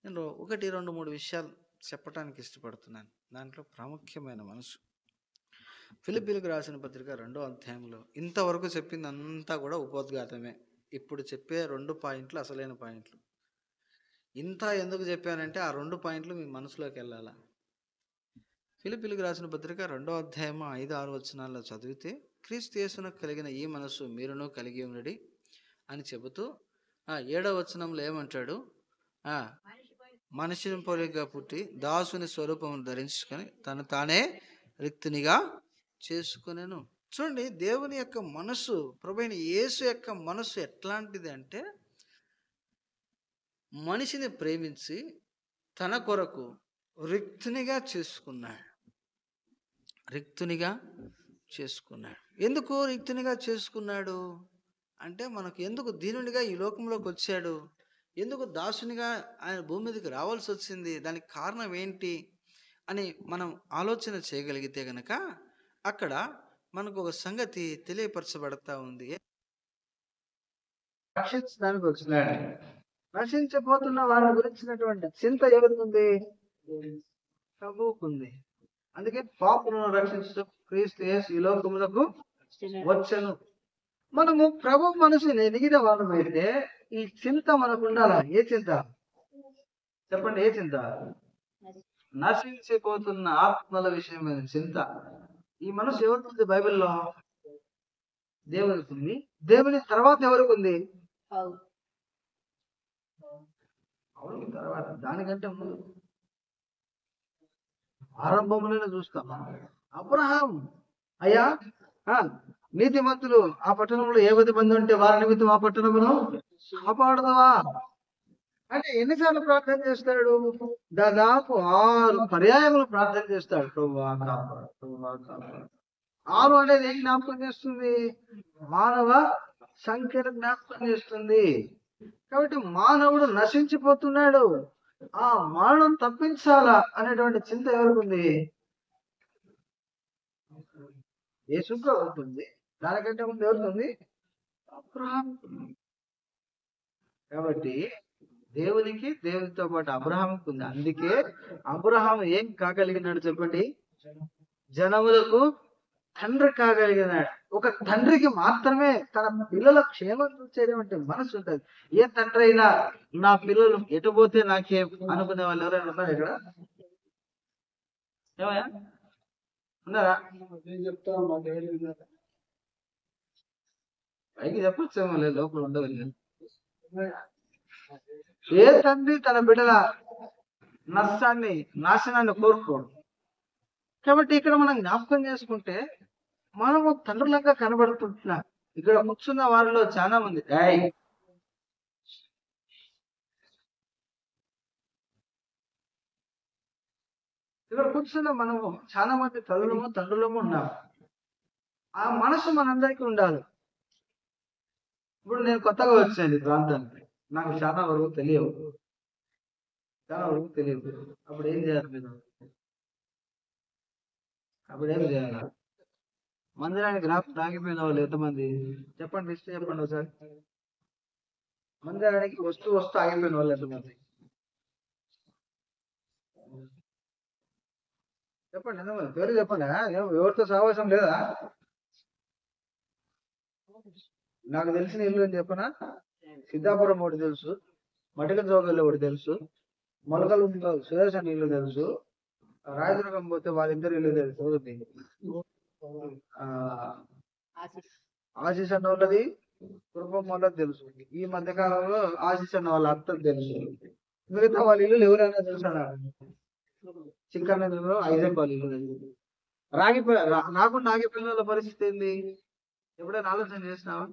Speaker 2: నేను 1, 2, 3 విషయాలు చెప్పడానికి ఇష్టపడుతున్నాను. దాంట్లో ప్రాముఖ్యమైన మనసు. ఫిలిప్పీలకు రాసిన పత్రిక 2వ అధ్యాయంలో ఇంతవరకు చెప్పింది అంతా కూడా ఉపోద్ఘాతమే. ఇప్పుడు చెప్పే 2 పాయింట్లు అసలైన పాయింట్లు. ఇంత ఎందుకు చెప్పానంటే ఆ 2 పాయింట్లు మీ మనసులోకి వెళ్ళాలా. ఫిలిప్పీలకు రాసిన పత్రిక 2వ అధ్యాయం 5, 6 వచనాల్లో చదివితే, క్రీస్తు యేసునకు కలిగిన ఈ మనసు మీరును కలిగి ఉన్నది అని చెబుతూ 7వ వచనంలో ఏమంటాడు? మనిషిని పోలికగా పుట్టి దాసుని స్వరూపం ధరించుకొని తను తానే రిక్తునిగా చేసుకునేను. చూడండి, దేవుని యొక్క మనసు, ప్రభువైన యేసు యొక్క మనసు ఎట్లాంటిది అంటే, మనిషిని ప్రేమించి తన కొరకు రిక్తునిగా చేసుకున్నాడు. ఎందుకు రిక్తునిగా చేసుకున్నాడు అంటే, మనకు ఎందుకు దీనునిగా ఈ లోకంలోకి వచ్చాడు, ఎందుకు దాసునిగా ఆయన భూమి మీదకి రావాల్సి వచ్చింది, దానికి కారణం ఏంటి అని మనం ఆలోచన చేయగలిగితే గనక అక్కడ మనకు ఒక సంగతి తెలియపరచబడతా ఉంది. రక్షించడానికి వచ్చినాడు. రక్షించబోతున్న వారిని గురించినటువంటి చింత ఎవరికి ఉంది? ప్రభువుకుంది. అందుకే పాపులను రక్షించు క్రీస్తు యేసు ఈ లోకములకు వచ్చెను. మనము ప్రభు మనసుని ఎదిగిన వాళ్ళమైతే ఈ చింత మనకు ఉండాలా. ఏ చింత చెప్పండి? ఏ చింత? నశించిపోతున్న ఆత్మల విషయమైన చింత. ఈ మనసు ఎవరికి ఉంది? బైబిల్లో దేవునికి ఉంది. దేవుని తర్వాత ఎవరికి ఉంది? అవును, తర్వాత, దానికంటే ముందు ఆరంభంలోనే చూస్తాం. అబ్రహాం, అయ్యా నీతిమంతులు ఆ పట్టణంలో ఏ 10 మంది ఉంటే వారి నిమిత్తం ఆ పట్టణమును కాపాడదావా అంటే ఎన్నిసార్లు ప్రార్థన చేస్తాడు? దాదాపు 6 పర్యాయములు ప్రార్థన చేస్తాడు. ప్రభువా కాపాడు, ప్రభువా కాపాడు. 6 అనేది ఏం జ్ఞాపకం చేస్తుంది? మానవ సంఖ్యను జ్ఞాపకం చేస్తుంది. కాబట్టి మానవుడు నశించిపోతున్నాడు, ఆ మరణం తప్పించాలా అనేటువంటి చింత ఎవరికి ఉంది? యేసుకు ఉంటుంది. దానికంటే ముందు ఎవరికి ఉంది? అబ్రహాం. కాబట్టి దేవునికి, దేవునితో పాటు అబ్రహాంకి ఉంది. అందుకే అబ్రహాం ఏం కాగలిగినాడు చెప్పండి? జనములకు తండ్రి కాగలిగినాడు. ఒక తండ్రికి మాత్రమే తన పిల్లల క్షేమం చూసేటువంటి మనసు ఉంటుంది. ఏ తండ్రి అయినా నా పిల్లలు ఎటుపోతే నాకేం అనుకునే వాళ్ళు ఎవరైనా ఉన్నారు ఇక్కడ? ఏమయ్యా ఉన్నారా? పైకి చెప్పొచ్చేమో, లేదు లోపల ఉండగలిగాను. ఏ తండ్రి తన బిడ్డల నాశనాన్ని కోరుకోడు. కాబట్టి ఇక్కడ మనం జ్ఞాపకం చేసుకుంటే మనము తండ్రులంగా కనబడుతుంటున్నాం. ఇక్కడ కూర్చున్న వారిలో చాలా మంది ఇక్కడ కూర్చున్న మనము చాలా మంది తండ్రులము ఉన్నాము. ఆ మనసు మనందరికీ ఉండాలి. ఇప్పుడు నేను కొత్తగా వచ్చాను ఈ ప్రాంతానికి, నాకు చాలా వరకు తెలియదు. అప్పుడు ఏం చేయాలి మీరు? మందిరానికి రాగిపోయిన వాళ్ళు ఎంతమంది చెప్పండి? లిస్ట్ చెప్పండి ఒకసారి. మందిరానికి వస్తూ ఆగిపోయిన వాళ్ళు ఎంతమంది చెప్పండి? ఎంతమంది పేరు చెప్పండి. ఎవరితో సహవాసం లేదా?
Speaker 1: నాకు తెలిసిన ఇల్లు అని చెప్పనా, సిద్ధాపురం ఒకటి తెలుసు, మటిక జోగల్లో ఒకటి తెలుసు, మొలకలు సురేష్ అని ఇల్లు తెలుసు, రాయదుర్గం పోతే వాళ్ళిద్దరు ఇల్లు తెలుసు. ఆ ఆశీష్ అన్న వాళ్ళది కుటుంబం వాళ్ళది తెలుసు. ఈ మధ్య కాలంలో ఆశీష్ అన్న వాళ్ళ అత్త తెలుసు. మిగతా వాళ్ళ ఇల్లు ఎవరైనా తెలుసా? చిక్కన్నలో ఐజాక్ వాళ్ళ ఇల్లు తెలుసు. నాకే పిల్లల పరిస్థితి ఏంది? ఎప్పుడైనా ఆలోచన చేసినావా?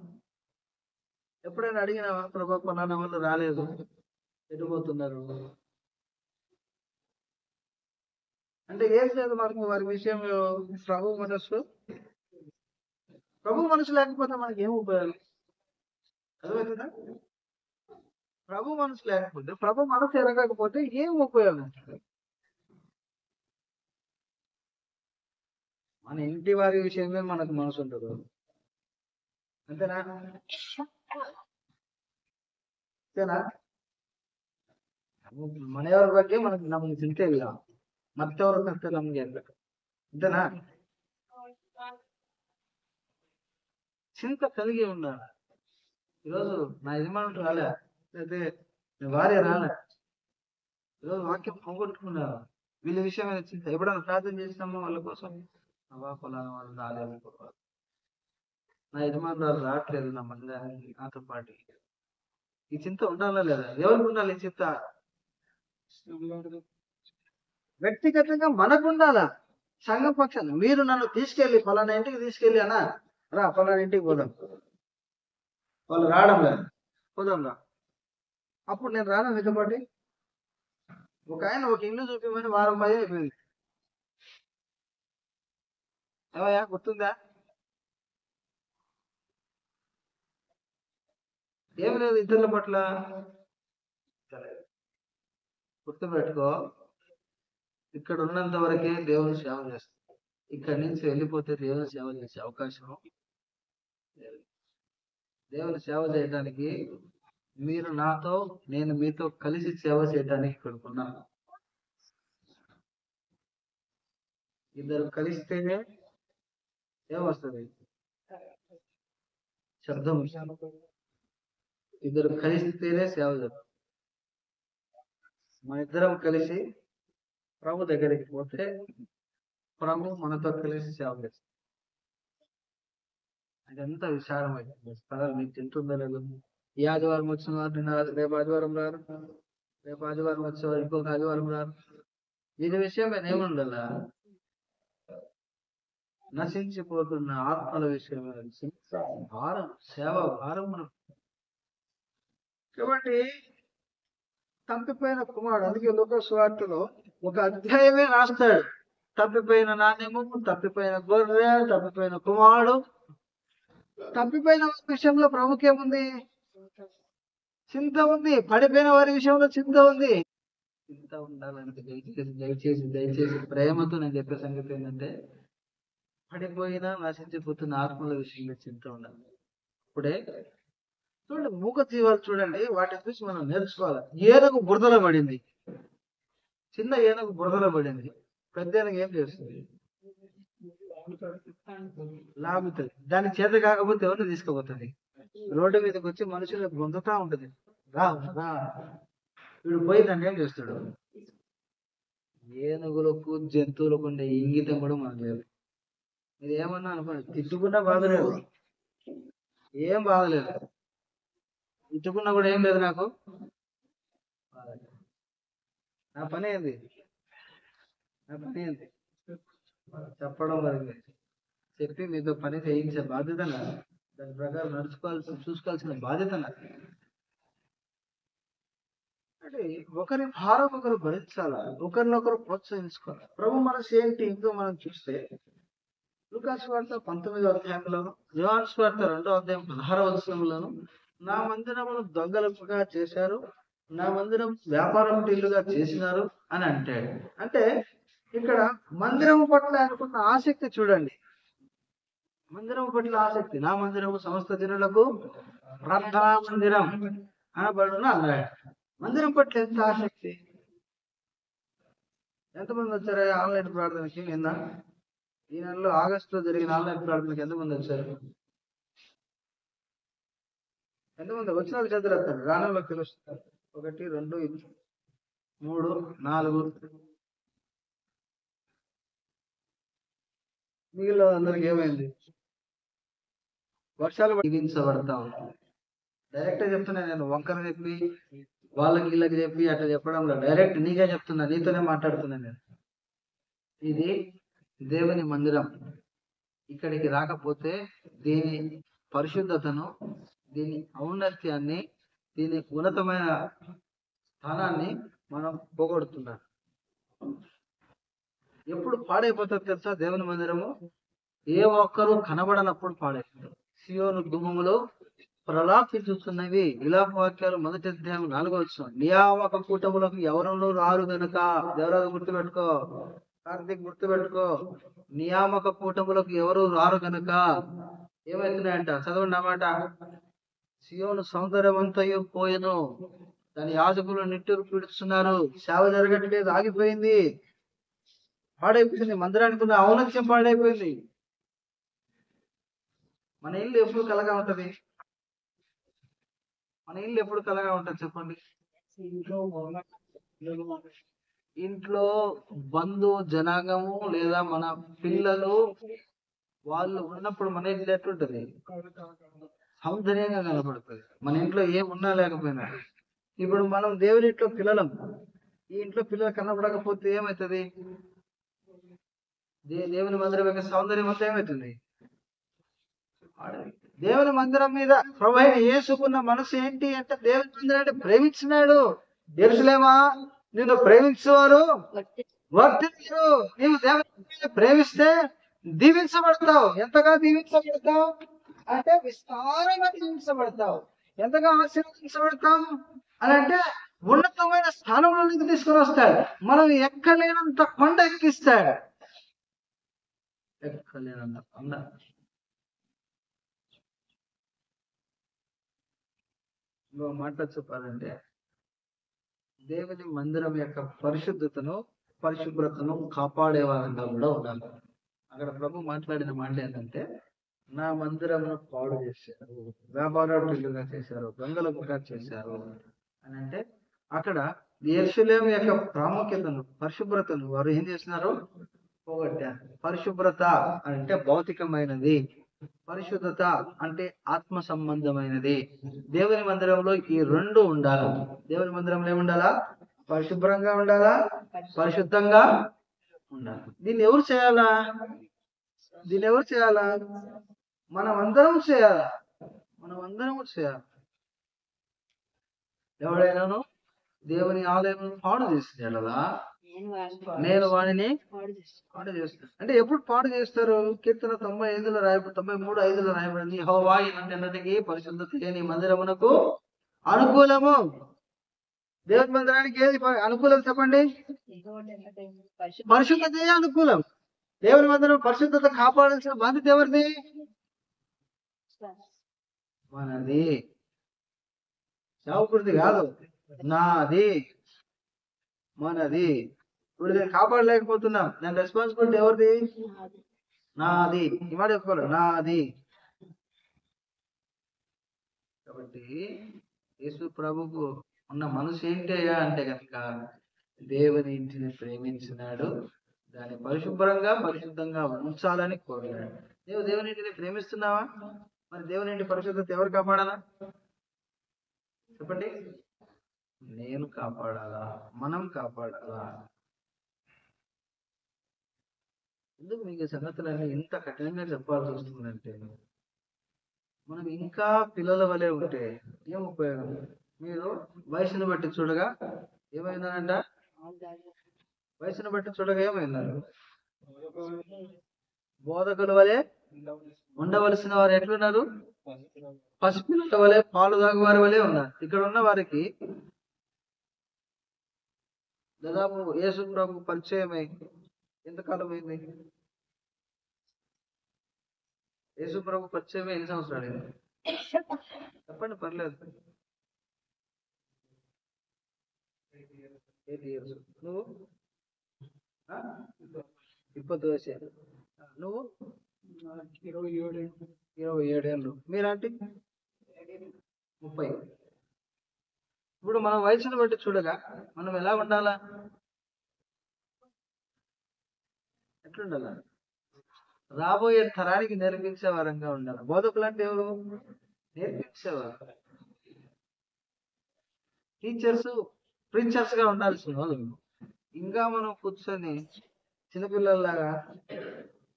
Speaker 1: ఎప్పుడైనా అడిగినావా? ప్రభా పలానా వాళ్ళు రాలేదు, ఎటుపోతున్నారు అంటే ఏం లేదు మనకు వారి విషయంలో. ప్రభు మనసు లేకపోతే మనకి ఏం ఉపయోగం? అర్థమవుతుందా? ప్రభు మనసు లేకపోతే, ప్రభు మనసు ఎరగకపోతే ఏం ఉపయోగం? మన ఇంటి వారి విషయమే మనకు మనసు ఉంటుంది, అంతేనా? అంతేనా? ಮನೆಯವ್ರ ಬಗ್ಗೆ ನಮ್ಗೆ ಚಿಂತೆ ಇಲ್ಲ, ಮತ್ತವ್ರ ಕಷ್ಟ ನಮ್ಗೆ ಇರ್ಬೇಕು, అంతేనా? చింత కలిగి ఉండాలి. ఈరోజు నా యజమానుడు రాలే, అయితే నా భార్య రాలే, ఈరోజు వాక్యం పోగొట్టుకున్నారు, వీళ్ళ విషయం మీద చింత. ఎప్పుడైనా ప్రార్థన చేసినామో వాళ్ళ కోసం, అవా ఫలానా వాళ్ళు రాలేదు, నా యజమానురాలు రావట్లేదు నా మందిరానికి నాతో పాటు, ఈ చింత ఉండాలా లేదా? ఎవరికి ఉండాలి ఈ చింత? వ్యక్తిగతంగా మనకు ఉండాలా? సంఘ పక్షాన్ని మీరు నన్ను తీసుకెళ్ళి ఫలానా ఇంటికి తీసుకెళ్ళి అన్నా, రా ఫలానా ఇంటికి పోదాం, వాళ్ళు రావడం లేదు, పోదాం రా. అప్పుడు నేను రాను మీతోపాటి. ఒక ఆయన ఒక ఇల్లు చూపించమని వారం 10 అయిపోయింది, ఏమయ్యా గుర్తుందా? ఏం లేదు ఇతరుల పట్ల. గుర్తుపెట్టుకో, ఇక్కడ ఉన్నంత వరకే దేవుని సేవ చేస్తాం, ఇక్కడి నుంచి వెళ్ళిపోతే దేవుని సేవ చేసే అవకాశం లేదు. దేవుని సేవ చేయడానికి మీరు నాతో, నేను మీతో కలిసి సేవ చేయడానికి ఇక్కడుకున్నాను. ఇద్దరు కలిస్తేనే ఏమొస్తుంది? శబ్దం. ఇద్దరు కలిస్తేనే సేవ జరుగుతుంది. మన ఇద్దరం కలిసి ప్రభు దగ్గరికి పోతే ప్రభు మనతో కలిసి సేవ చేస్తాం. అదంతా విశాలమైంది. స్థలం మీకు తింటుందో లేదు. ఈ ఆదివారం వచ్చిన వారు నిన్న రేపు ఆదివారం రారు, రేపు ఆదివారం వచ్చేవారు ఇంకొక ఆదివారం రారు. దీని విషయం మీద ఏముండాలా? నశించిపోతున్న ఆత్మల విషయం భారం, సేవ భారం మనం. కాబట్టి తప్పిపోయిన కుమారుడు, అందుకే లూకా సువార్తలో ఒక అధ్యాయమే రాస్తాడు. తప్పిపోయిన నాణ్యము, తప్పిపోయిన గొర్రె, తప్పిపోయిన కుమారుడు. తప్పిపోయిన విషయంలో ప్రభుకేముంది? చింత ఉంది. పడిపోయిన వారి విషయంలో చింత ఉంది. చింత ఉండాలంటే దయచేసి దయచేసి దయచేసి ప్రేమతో నేను చెప్పే సంగతి ఏంటంటే, పడిపోయినా నశించిపోతున్న ఆత్మల విషయంలో చింత ఉండాలి. ఇప్పుడే చూడండి, మూగ జీవాలు చూడండి, వాటిని చూసి మనం నేర్చుకోవాలి. ఏనుగు బురదలో పడింది, చిన్న ఏనుగు బురదలో పడింది, పెద్ద ఏనుగు ఏం చేస్తుంది? లాగుతుంది. దాని చేత కాకపోతే ఎవరిని తీసుకుపోతుంది? రోడ్డు మీదకి వచ్చి మనుషులు గుంజుతా ఉంటుంది, రా రా. వీడు పోయి దాన్ని ఏం చేస్తాడు? ఏనుగులకు జంతువులకు ఉండే ఇంగితం కూడా మనకు లేదు. మీరు ఏమన్నా అనుకోండి, తిట్టుకున్నా బాధలేదు, ఏం బాధలేదు, తిట్టుకున్నా కూడా ఏం లేదు నాకు. నా పని ఏంది? చెప్పడం వరకు చెప్పి మీతో పని చేయించే బాధ్యత నాది. దాని ప్రకారం చూసుకోవాల్సిన బాధ్యత నాది. అంటే ఒకరి భారం ఒకరు భరించాలా, ఒకరినొకరు ప్రోత్సహించుకోవాలి. ప్రభు మనసు ఏంటి ఇంకో మనం చూస్తే, లూకా సువార్త 19వ అధ్యాయంలోను, యోహాను సువార్త 2వ అధ్యాయం 16వ వచనంలోను, నా మందిరమును దొంగలుగా చేశారు, నా మందిరం వ్యాపారం ఇల్లుగా చేసినారు అని అంటాడు. అంటే ఇక్కడ మందిరం పట్ల అనుకున్న ఆసక్తి చూడండి. మందిరం పట్ల ఆసక్తి, నా మందిరము సమస్త జనులకు ప్రార్థనా మందిరం అనబడును అన్నాడు. మందిరం పట్ల ఎంత ఆసక్తి! ఎంతమంది వచ్చారు ఆన్లైన్ ప్రార్థనకి? నిన్న ఈ నెలలో ఆగస్టులో జరిగిన ఆన్లైన్ ప్రార్థనకి ఎంతమంది వచ్చారు?
Speaker 2: ఎంతమంది వచ్చిన వాళ్ళు చదివేస్తారు, రాని వాళ్ళకి తెలుస్తారు. 1 2 3 4 మిగిలిన అందరికి ఏమైంది? వర్షాలు దీవించబడతా ఉంటాయి. డైరెక్ట్ చెప్తున్నా, నేను వంకర చెప్పి వాళ్ళకి వీళ్ళకి చెప్పి అట్లా చెప్పడంలో డైరెక్ట్ నీకే చెప్తున్నా, నీతోనే మాట్లాడుతున్నా నేను. ఇది దేవుని మందిరం. ఇక్కడికి రాకపోతే దీని పరిశుద్ధతను, దీని ఔన్నత్యాన్ని, దీని ఉన్నతమైన స్థానాన్ని మనం పోగొడుతున్నాం. ఎప్పుడు పాడైపోతుంది తెలుసా? దేవుని మందిరము ఏ ఒక్కరూ కనబడనప్పుడు పాడైపోతారు. సియోను గుమ్మములో ప్రలాపించుతున్నవి. విలాప వాక్యాలు 1వ అధ్యాయం 4వ వచనం. నియామక కూటములకు ఎవరు రారు గనుక. దేవరాజు గుర్తుపెట్టుకో, కార్తీక్ గుర్తుపెట్టుకో, నియామక కూటములకు ఎవరు రారు గనుక ఏమవుతున్నాయంట? చదవండి అన్నమాట. సియోను సౌందర్యవంతయు పోయెను, దాని యాజకులు నిట్టూరు పీడుస్తున్నారు, సేవ జరగట్లేదు, ఆగిపోయింది, పాడైపోయింది. మందిరానికి ఉన్న ఔన్నత్యం పాడైపోయింది. మన ఇల్లు ఎప్పుడు కలగా ఉంటది? మన ఇల్లు ఎప్పుడు కలగా ఉంటది చెప్పండి? ఇంట్లో బంధు జనాంగము లేదా మన పిల్లలు వాళ్ళు ఉన్నప్పుడు మన ఇల్లు ఎట్లుంటది? సౌందర్యంగా కనపడుతుంది. మన ఇంట్లో ఏమున్నా లేకపోయినా. ఇప్పుడు మనం దేవుని ఇంట్లో పిల్లలం, ఈ ఇంట్లో పిల్లలు కనపడకపోతే ఏమవుతుంది? దేవుని మందిరం యొక్క సౌందర్యం అంతా ఏమవుతుంది? దేవుని మందిరం మీద ప్రభు అయిన యేసుకున్న మనసు ఏంటి అంటే, దేవుని మందిరాన్ని ప్రేమించినాడు. యెరూషలేమా, నిన్ను ప్రేమించేవారు వర్ధిల్లురు. నీవు దేవుని ప్రేమిస్తే దీవించబడతావు. ఎంతగా దీవించబడతావు అంటే విస్తారంగా దీవించబడతావు. ఎంతగా ఆశీర్వదించబడతావు అని అంటే ఉన్నతమైన స్థానంలో నీకు తీసుకొని వస్తాడు. మనం ఎక్కలేనంత కొండ ఎక్కిస్తాడు. ఎక్కలేనంత కొండ. ఇంకో మాట చెప్పాలంటే, దేవుని మందిరం యొక్క పరిశుద్ధతను, పరిశుభ్రతను కాపాడే వారంగా కూడా ఉండాలి. అక్కడ ప్రభు మాట్లాడిన మాట ఏంటంటే, నా మందిరమును పాడు చేశారు, వ్యాపారాలుగా చేశారు, దొంగలుగా చేశారు అని అంటే, అక్కడ యెరూషలేము యొక్క ప్రాముఖ్యతను, పరిశుభ్రతను వారు ఏం చేస్తున్నారు? పోగొట్టారు. పరిశుభ్రత అంటే భౌతికమైనది, పరిశుద్ధత అంటే ఆత్మ సంబంధమైనది. దేవుని మందిరంలో ఈ రెండు ఉండాలి. దేవుని మందిరంలో ఏముండాలా? పరిశుభ్రంగా ఉండాలా, పరిశుద్ధంగా ఉండాలి. దీన్ని ఎవరు చేయాలా? దీన్ని ఎవరు చేయాలా? మనం అందరం చేయాలా? మనం అందరం చేయాలి. ఎవడైనాను దేవుని ఆలయం పాడు చేసేలా నేను వాడిని పాడు చేస్తాను. అంటే ఎప్పుడు పాడు చేస్తారు? కీర్తన 95లో 93:5లో రాయబడింది, యెహోవా ఈ పరిశుద్ధత నీ మందిరమునకు అనుకూలము. దేవుని మందిరానికి ఏది అనుకూలం చెప్పండి? పరిశుద్ధతే అనుకూలం. దేవుని మందిరం పరిశుద్ధత కాపాడాల్సిన బాధ్యత ఎవరిది? మనది. సేవకుడిది కాదు, నాది, మనది. ఇప్పుడు నేను కాపాడలేకపోతున్నా, నేను రెస్పాన్సిబిలిటీ ఎవరిది? నాది. ఈ మాట చెప్పుకోవాలి, నాది. కాబట్టి యేసు ప్రభుకు ఉన్న మనసు ఏంటయ్యా అంటే కనుక, దేవుని ఇంటిని ప్రేమించినాడు, దాన్ని పరిశుభ్రంగా పరిశుద్ధంగా ఉంచాలని కోరాడు. నీవు దేవుని ఇంటిని ప్రేమిస్తున్నావా? మరి దేవుని ఇంటి పరిశుద్ధత ఎవరు కాపాడాలా చెప్పండి? నేను కాపాడాలా? మనం కాపాడాలా? ఎందుకు మీకు సంగతులన్నీ ఇంత కఠినంగా చెప్పాల్సి వస్తుందంటే, మనం ఇంకా పిల్లల వలె ఉంటే ఏం ఉపయోగం? మీరు వయసును బట్టి చూడగా ఏమైందనంట? వయసును బట్టి చూడగా ఏమైందన్నారు? బోధకుల వలె ఉండవలసిన వారు ఎట్లున్నారు? పసిపిల్లల వలె, పాలు తాగు వారి వలె ఉన్నారు. ఇక్కడ ఉన్న వారికి దాదాపు యేసు ప్రభు పరిచయమై ఎంతకాలం అయింది? యేసు ప్రభు పరిచయమై ఎన్ని సంవత్సరాలు అయింది చెప్పండి, పర్లేదు. 8 years. నువ్వు 20 వయసు. నువ్వు 27 ఏళ్ళు. మీలాంటి 30. ఇప్పుడు మన వయసును బట్టి చూడగా మనం ఎలా ఉండాలా? ఎట్లుండాలా? రాబోయే తరానికి నేర్పించే వారంగా ఉండాలి. బోధకులు అంటే ఎవరు? నేర్పించేవారు, టీచర్స్, ప్రిన్సర్స్ గా ఉండాల్సిన వాళ్ళు. ఇంకా మనం కూర్చొని చిన్నపిల్లల్లాగా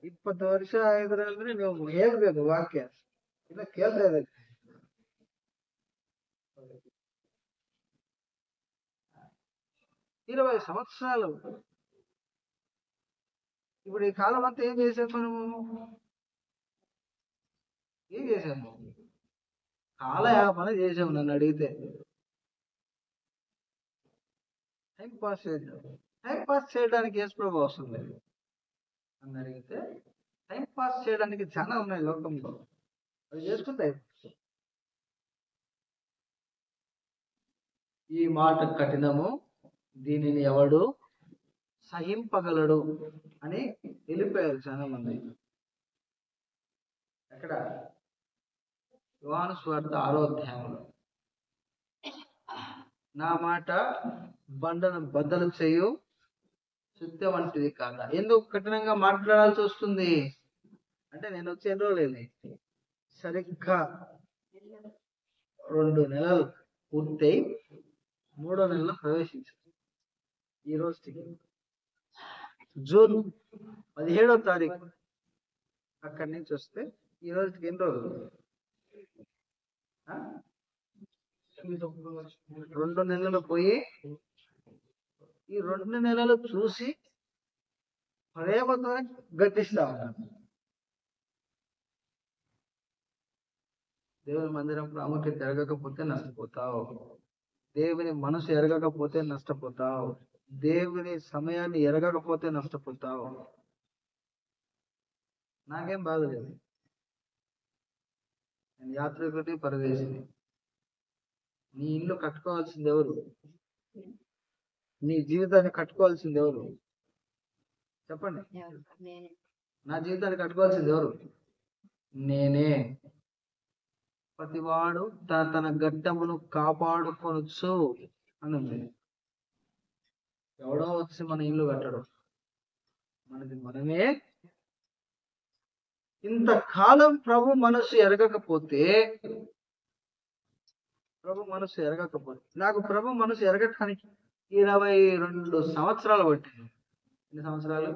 Speaker 2: 20 ವರ್ಷ ಆಗಿದ್ರಲ್ಲಿ ನೀವು ಹೇಳ್ಬೇಕು ವಾಕ್ಯ, ಇಲ್ಲ ಕೇಳ್ತಾ ಇದ್ದಾರೆ. 20 సంవత్సరాలు. ఇప్పుడు ఈ కాలం అంతా ఏం చేసాం మనము? ఏం చేసాము? కాలయాపన చేసాము. నన్ను అడిగితే టైం పాస్ చేద్దాం. టైం పాస్ చేయడానికి యేసు ప్రభు అవసరం లేదు. నన్ను అడిగితే టైం పాస్ చేయడానికి చాలా ఉన్నాయి లోకంలో, అవి చేసుకుంటాయి. ఈ మాట కఠినము, దీనిని ఎవడు సహింపగలడు అని వెళ్ళిపోయారు చాలా మంది. ఎక్కడ? యోహాను సువార్త 6వ అధ్యాయంలో, నా మాట బండను బద్దలు చేయు సుత్తి వంటిది కాదా. ఎందుకు కఠినంగా మాట్లాడాల్సి వస్తుంది అంటే, నేను వచ్చి ఎన్ని రోజులు సరిగ్గా 2 నెలలు పూర్తయి 3వ నెలలో ప్రవేశించింది. ఈ రోజుకి జూన్ 17వ తారీఖు అక్కడి నుంచి వస్తే ఈ రోజుకి ఎన్ని రోజులు? 2 నెలలు పోయి ఈ 2 నెలలు చూసి ప్రేమతో గట్టిస్తా ఉన్నాను. దేవుని మందిరం ప్రాముఖ్యత ఎరగకపోతే నష్టపోతావు. దేవుని మనసు ఎరగకపోతే నష్టపోతావు. దేవుని సమయాన్ని ఎరగకపోతే నష్టపోతావు. నాకేం బాధ లేదు. నేను యాత్రికుడిని, పరదేశిని. నీ ఇల్లు కట్టుకోవాల్సింది ఎవరు? నీ జీవితాన్ని కట్టుకోవాల్సింది ఎవరు? చెప్పండి. నా జీవితాన్ని కట్టుకోవాల్సింది ఎవరు? నేనే. ప్రతివాడు తన గడ్డమును కాపాడుకొనొచ్చు అని ఉంది. ఎవడో వచ్చి మన ఇల్లు కట్టడు, మనది మనమే. ఇంతకాలం ప్రభు మనసు ఎరగకపోతే నాకు ప్రభు మనసు ఎరగటానికి 22 సంవత్సరాలు పట్టింది. ఎన్ని సంవత్సరాలు?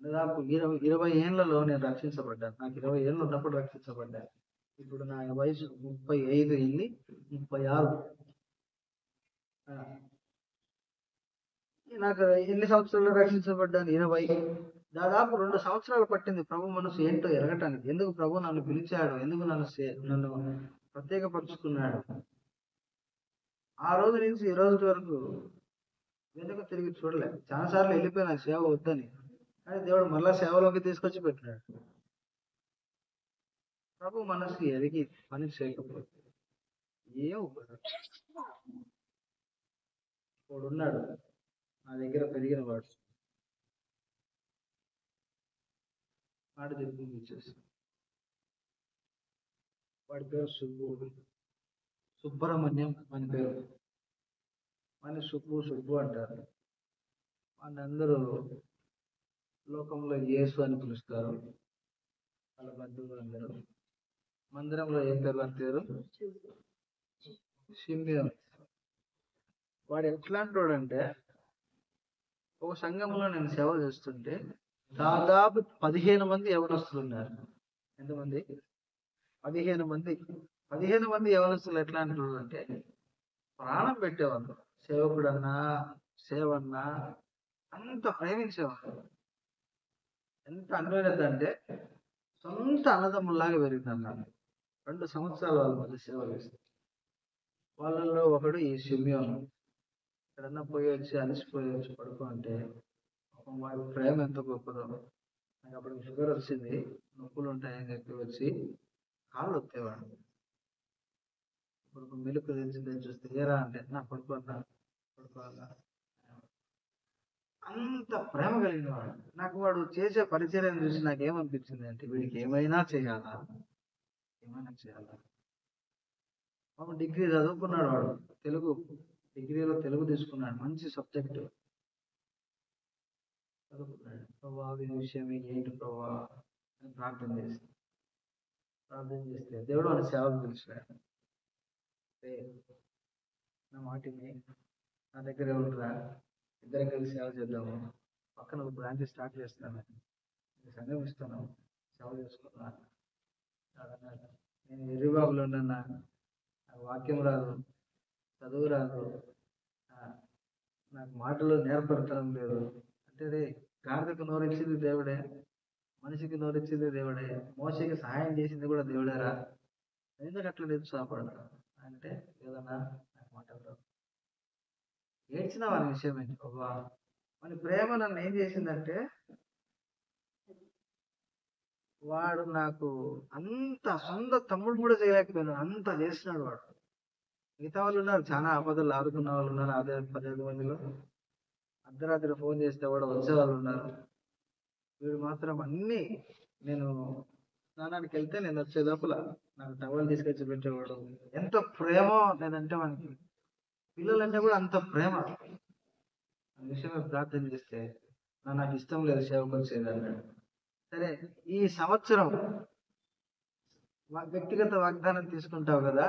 Speaker 2: దాదాపు 20 ఏళ్లలో నేను రక్షించబడ్డాను. నాకు 20 ఏళ్ళు ఉన్నప్పుడు రక్షించబడ్డాను. ఇప్పుడు నా వయసు 35 అయింది, 36. నాకు ఎన్ని సంవత్సరాలు రక్షించబడ్డాను? 20. దాదాపు 2 సంవత్సరాలు పట్టింది ప్రభు మనసు ఏంటో ఎరగటానికి. ఎందుకు ప్రభు నన్ను పిలిచాడు, ఎందుకు నన్ను ప్రత్యేకపరుచుకున్నాడు. ఆ రోజు నుంచి ఈ రోజు వరకు వెనుక తిరిగి చూడలే. చాలాసార్లు వెళ్ళిపోయినా సేవ వద్దని, కానీ దేవుడు మళ్ళా సేవలోకి తీసుకొచ్చి పెట్టినాడు. ప్రభు మనసు ఎరిగి పని చేయకపోతే ఏం వాడున్నాడు నా దగ్గర పెరిగిన వాడు, మాట చెప్పింది ఇచ్చేసి. వాడి పేరు సుబ్రహ్మణ్యం అని పేరు. మన సుబ్బు అంటారు. మన అందరూ లోకంలో యేసు అని పిలుస్తారు. వాళ్ళ బంధువులు అందరూ. మందిరంలో ఏం పేరు అంటారు? సిమియోన్. వాడు ఎట్లాంటి వాడు అంటే, ఒక సంఘంలో నేను సేవ చేస్తుంటే దాదాపు 15 మంది యవనస్తులు ఉన్నారు. ఎంతమంది? 15 మంది. 15 మంది యవనస్తులు ఎట్లాంటి వాడు అంటే, ప్రాణం పెట్టేవాళ్ళు. సేవకుడన్నా, సేవన్నా అంత ప్రేమించేవాళ్ళు. ఎంత అన్వేషత అంటే సొంత అన్నదమ్ములాగా పెరిగిందన్నారు. 2 సంవత్సరాలు వాళ్ళ మధ్య సేవ చేస్తారు. వాళ్ళల్లో ఒకడు ఈ సిమియోను. ఎక్కడన్నా పోయొచ్చి అలసిపోయొచ్చు పడుకో అంటే వాడి ప్రేమ ఎంత గొప్పదో. నాకు అప్పుడు షుగర్ వచ్చింది, నొప్పులు ఉంటాయని చెప్పి వచ్చి కాళ్ళు ఒత్తేవాడు. ఇప్పుడు మెలుకు తెలిసిందని చూస్తే ఏరా అంటే, నా పడుకోన్నా. అంత ప్రేమ కలిగిన వాడు. నాకు వాడు చేసే పరిచర్యను చూసి నాకేమనిపించింది అంటే, వీడికి ఏమైనా చేయాలా, ఏమైనా చేయాలా. పాపం డిగ్రీ చదువుకున్నాడు వాడు, తెలుగు డిగ్రీలో తెలుగు తీసుకున్నాడు, మంచి సబ్జెక్ట్ చదువుకున్నాడు. ప్రభా ఈ విషయం ఏంటి ప్రభా అని ప్రార్థన చేస్తే దేవుడు వాడి సేవకు పిలిచాడు. నా మాట నా దగ్గర ఎవరురా, ఇద్దరం కలిసి సేవ చేద్దాము, పక్కన ఒక బ్రాంచ్ స్టార్ట్ చేస్తాను, సంఘం ఇస్తాను, సేవ చేసుకున్నాను. నేను ఎర్రిబాబులో ఉన్నా, నాకు వాక్యం రాదు, చదువు రాదు, నాకు మాటలు నేర్పడటం లేదు అంటే, రే గాడిదకు నోరిచ్చింది దేవుడే, మనిషికి నోరిచ్చింది దేవుడే, మోసకి సహాయం చేసింది కూడా దేవుడేరా, ఎందుకు అట్లా నిరుత్సాహపడతా అంటే, లేదన్నా నాకు మాటలు రావు. ఏడ్చిన వారి విషయం ఏంటి బాబా, మన ప్రేమ నన్ను ఏం చేసిందంటే, వాడు నాకు అంత సొంత తమ్ముడు కూడా చేయలేకపోయినాడు, అంత చేసినాడు వాడు. మిగతా వాళ్ళు ఉన్నారు, చాలా ఆపదలు ఆదుకున్న వాళ్ళు ఉన్నారు, 15 మందిలో అర్ధరాత్రి ఫోన్ చేస్తే కూడా వచ్చే వాళ్ళు ఉన్నారు. వీడు మాత్రం అన్ని, నేను స్నానానికి వెళ్తే నేను వచ్చే లోపల నాకు టవల్ తీసుకొచ్చి పెట్టేవాడు. ఎంత ప్రేమ లేదంటే మనకి పిల్లలంటే కూడా అంత ప్రేమ. ఆ విషయమే ప్రార్థన చేస్తే నాకు ఇష్టం లేదు సేవకు వచ్చేది అన్నాడు. సరే, ఈ సంవత్సరం వ్యక్తిగత వాగ్దానం తీసుకుంటావు కదా,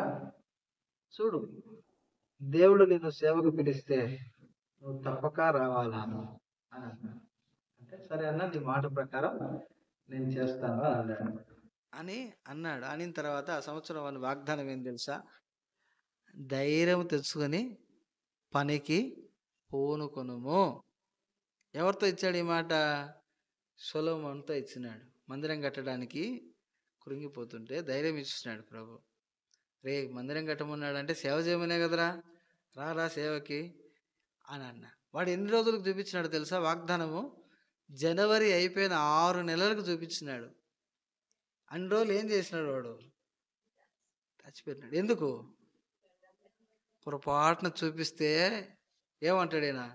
Speaker 2: చూడు దేవుడు నిన్ను సేవకు పిలిస్తే నువ్వు తప్పక రావాలా అని అన్నాడు. అంటే సరే అన్న, నీ మాట ప్రకారం నేను చేస్తాను అని అన్నాడు. అనిన తర్వాత ఆ సంవత్సరం వాని వాగ్దానం ఏం తెలుసా, ధైర్యం తెచ్చుకొని పనికి పూనుకొనుము. ఎవరితో ఇచ్చాడు ఈ మాట? సొలొమోనుతో ఇచ్చినాడు. మందిరం కట్టడానికి కృంగిపోతుంటే ధైర్యం ఇచ్చినాడు ప్రభు. రే మందిరం కట్టమన్నాడు అంటే సేవ చేయమనే కదరా, రా సేవకి అని అన్న. వాడు ఎన్ని రోజులకు చూపించినాడు తెలుసా వాగ్దానము? జనవరి అయిపోయిన 6 నెలలకు చూపించినాడు. అన్ని రోజులు ఏం చేసినాడు వాడు? చచ్చిపెట్టినాడు. ఎందుకు? పొరపాటున చూపిస్తే ఏమంటాడైనా,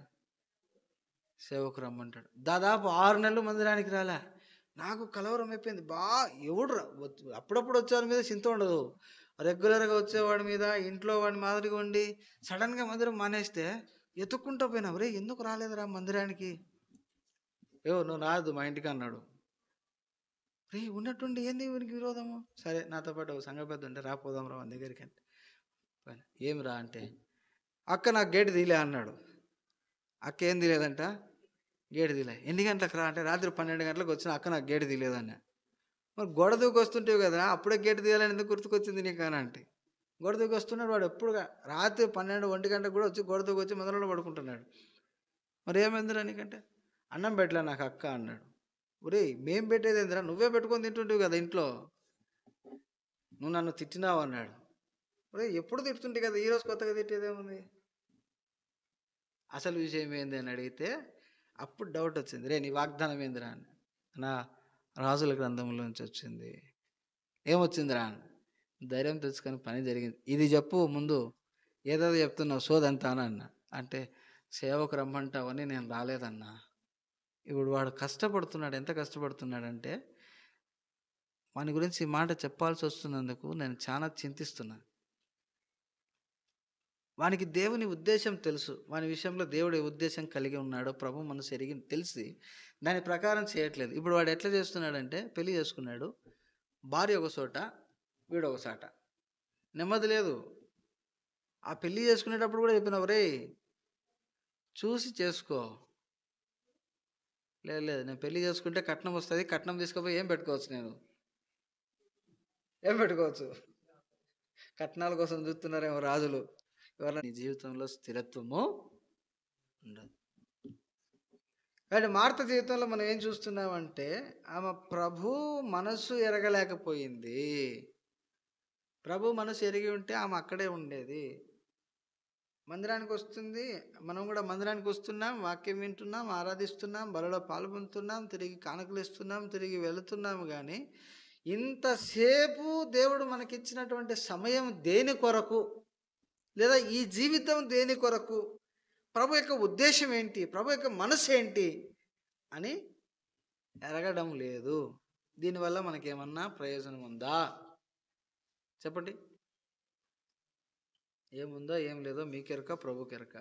Speaker 2: సేవకు రమ్మంటాడు. దాదాపు 6 నెలలు మందిరానికి రాలే. నాకు కలవరం అయిపోయింది. ఎవడు అప్పుడప్పుడు వచ్చేవాడి మీద చింత ఉండదు, రెగ్యులర్గా వచ్చేవాడి మీద, ఇంట్లో వాడి మాదిరిగా ఉండి సడన్గా మందిరం మానేస్తే ఎత్తుక్కుంటూ పోయినా, రే ఎందుకు రాలేదురా మందిరానికి? నువ్వు రాదు మా ఇంటికి అన్నాడు. రే ఉన్నట్టుండి ఏంది వీరికి విరోధము? సరే నాతో పాటు ఒక సంఘ పెద్ద ఉంటే రాపోదాం రా మన దగ్గరికి అంటే, ఏమి రా అంటే, అక్క నాకు గేటు తీలే అన్నాడు. అక్క ఏం తీలేదంట, గేటు తీలే. ఎన్ని గంటలకు రా అంటే, రాత్రి 12 గంటలకు వచ్చిన అక్క నాకు గేటు తీలేదన్న. మరి గోడ దూకి వస్తుంటేవి కదా, అప్పుడే గేటు తీయాలని ఎందుకు గుర్తుకొచ్చింది నీకు అని అంటే, గోడ దూకి వస్తున్నాడు వాడు. ఎప్పుడుగా రాత్రి 12-1 గంటకు కూడా వచ్చి గోడ దూకి వచ్చి మందిరంలో పడుకుంటున్నాడు. మరి ఏమైందిరా నీకంటే, అన్నం పెట్టలే నాకు అక్క అన్నాడు. ఒరే మేం పెట్టేది ఏందిరా, నువ్వే పెట్టుకొని తింటుంటివి కదా ఇంట్లో, నువ్వు నన్ను తిట్టినావు అన్నాడు. ఒరే ఎప్పుడు తిడుతుంటే కదా, ఈరోజు కొత్తగా తిట్టేదేముంది? అసలు విషయం ఏంది అని అడిగితే అప్పుడు డౌట్ వచ్చింది. రే నీ వాగ్దానం ఏందిరా అని. నా రాజుల గ్రంథంలోంచి వచ్చింది. ఏమొచ్చిందిరా అని. ధైర్యం తెచ్చుకొని పని జరిగింది. ఇది చెప్పు ముందు, ఏదో చెప్తున్నావు సోదంతా అని అన్న. అంటే సేవకు రమ్మంటావని నేను రాలేదన్నా. ఇప్పుడు వాడు కష్టపడుతున్నాడు. ఎంత కష్టపడుతున్నాడంటే, వాని గురించి ఈ మాట చెప్పాల్సి వస్తున్నందుకు నేను చాలా చింతిస్తున్నాను. వానికి దేవుని ఉద్దేశం తెలుసు, వాని విషయంలో దేవుడి ఉద్దేశం కలిగి ఉన్నాడో ప్రభు మనసు ఎరిగి తెలిసి దాని ప్రకారం చేయట్లేదు. ఇప్పుడు వాడు ఎట్లా చేస్తున్నాడంటే, పెళ్లి చేసుకున్నాడు, భార్య ఒక చోట, వీడు ఒక చోట, నెమ్మది లేదు. ఆ పెళ్లి చేసుకునేటప్పుడు కూడా చెప్పినావు, రే చూసి చేసుకో. లేదు నేను పెళ్లి చేసుకుంటే కట్నం వస్తుంది, కట్నం తీసుకుపోయి ఏం పెట్టుకోవచ్చు, నేను ఏం పెట్టుకోవచ్చు? కట్నాల కోసం చూస్తున్నారేమో రాజులు. ఎవరైనా నీ జీవితంలో స్థిరత్వము ఉండదు. కాబట్టి మార్త జీవితంలో మనం ఏం చూస్తున్నామంటే, ఆమె ప్రభు మనసు ఎరగలేకపోయింది. ప్రభు మనసు ఎరిగి ఉంటే ఆమె అక్కడే ఉండేది. మందిరానికి వస్తుంది, మనం కూడా మందిరానికి వస్తున్నాం, వాక్యం వింటున్నాం, ఆరాధిస్తున్నాం, బలలో పాల్గొంటున్నాం, తిరిగి కానుకలు ఇస్తున్నాం, తిరిగి వెళుతున్నాము. కానీ ఇంతసేపు దేవుడు మనకిచ్చినటువంటి సమయం దేని కొరకు, లేదా ఈ జీవితం దేని కొరకు, ప్రభు యొక్క ఉద్దేశం ఏంటి, ప్రభు యొక్క మనసు ఏంటి అని ఎరగడం లేదు. దీనివల్ల మనకేమన్నా ప్రయోజనం ఉందా? చెప్పండి. ఏముందో ఏం లేదో మీకెరక, ప్రభుకెరక.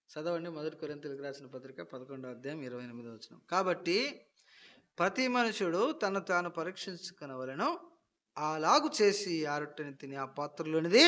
Speaker 2: చదవండి 1 కొరింథీయులకు రాసిన పత్రిక 11వ అధ్యాయం 28వ వచనం. కాబట్టి ప్రతి మనుషుడు తను తాను పరీక్షించుకొనవలెను, అలాగు చేసి ఆ రొట్టెని తిని ఆ పాత్రలోనిది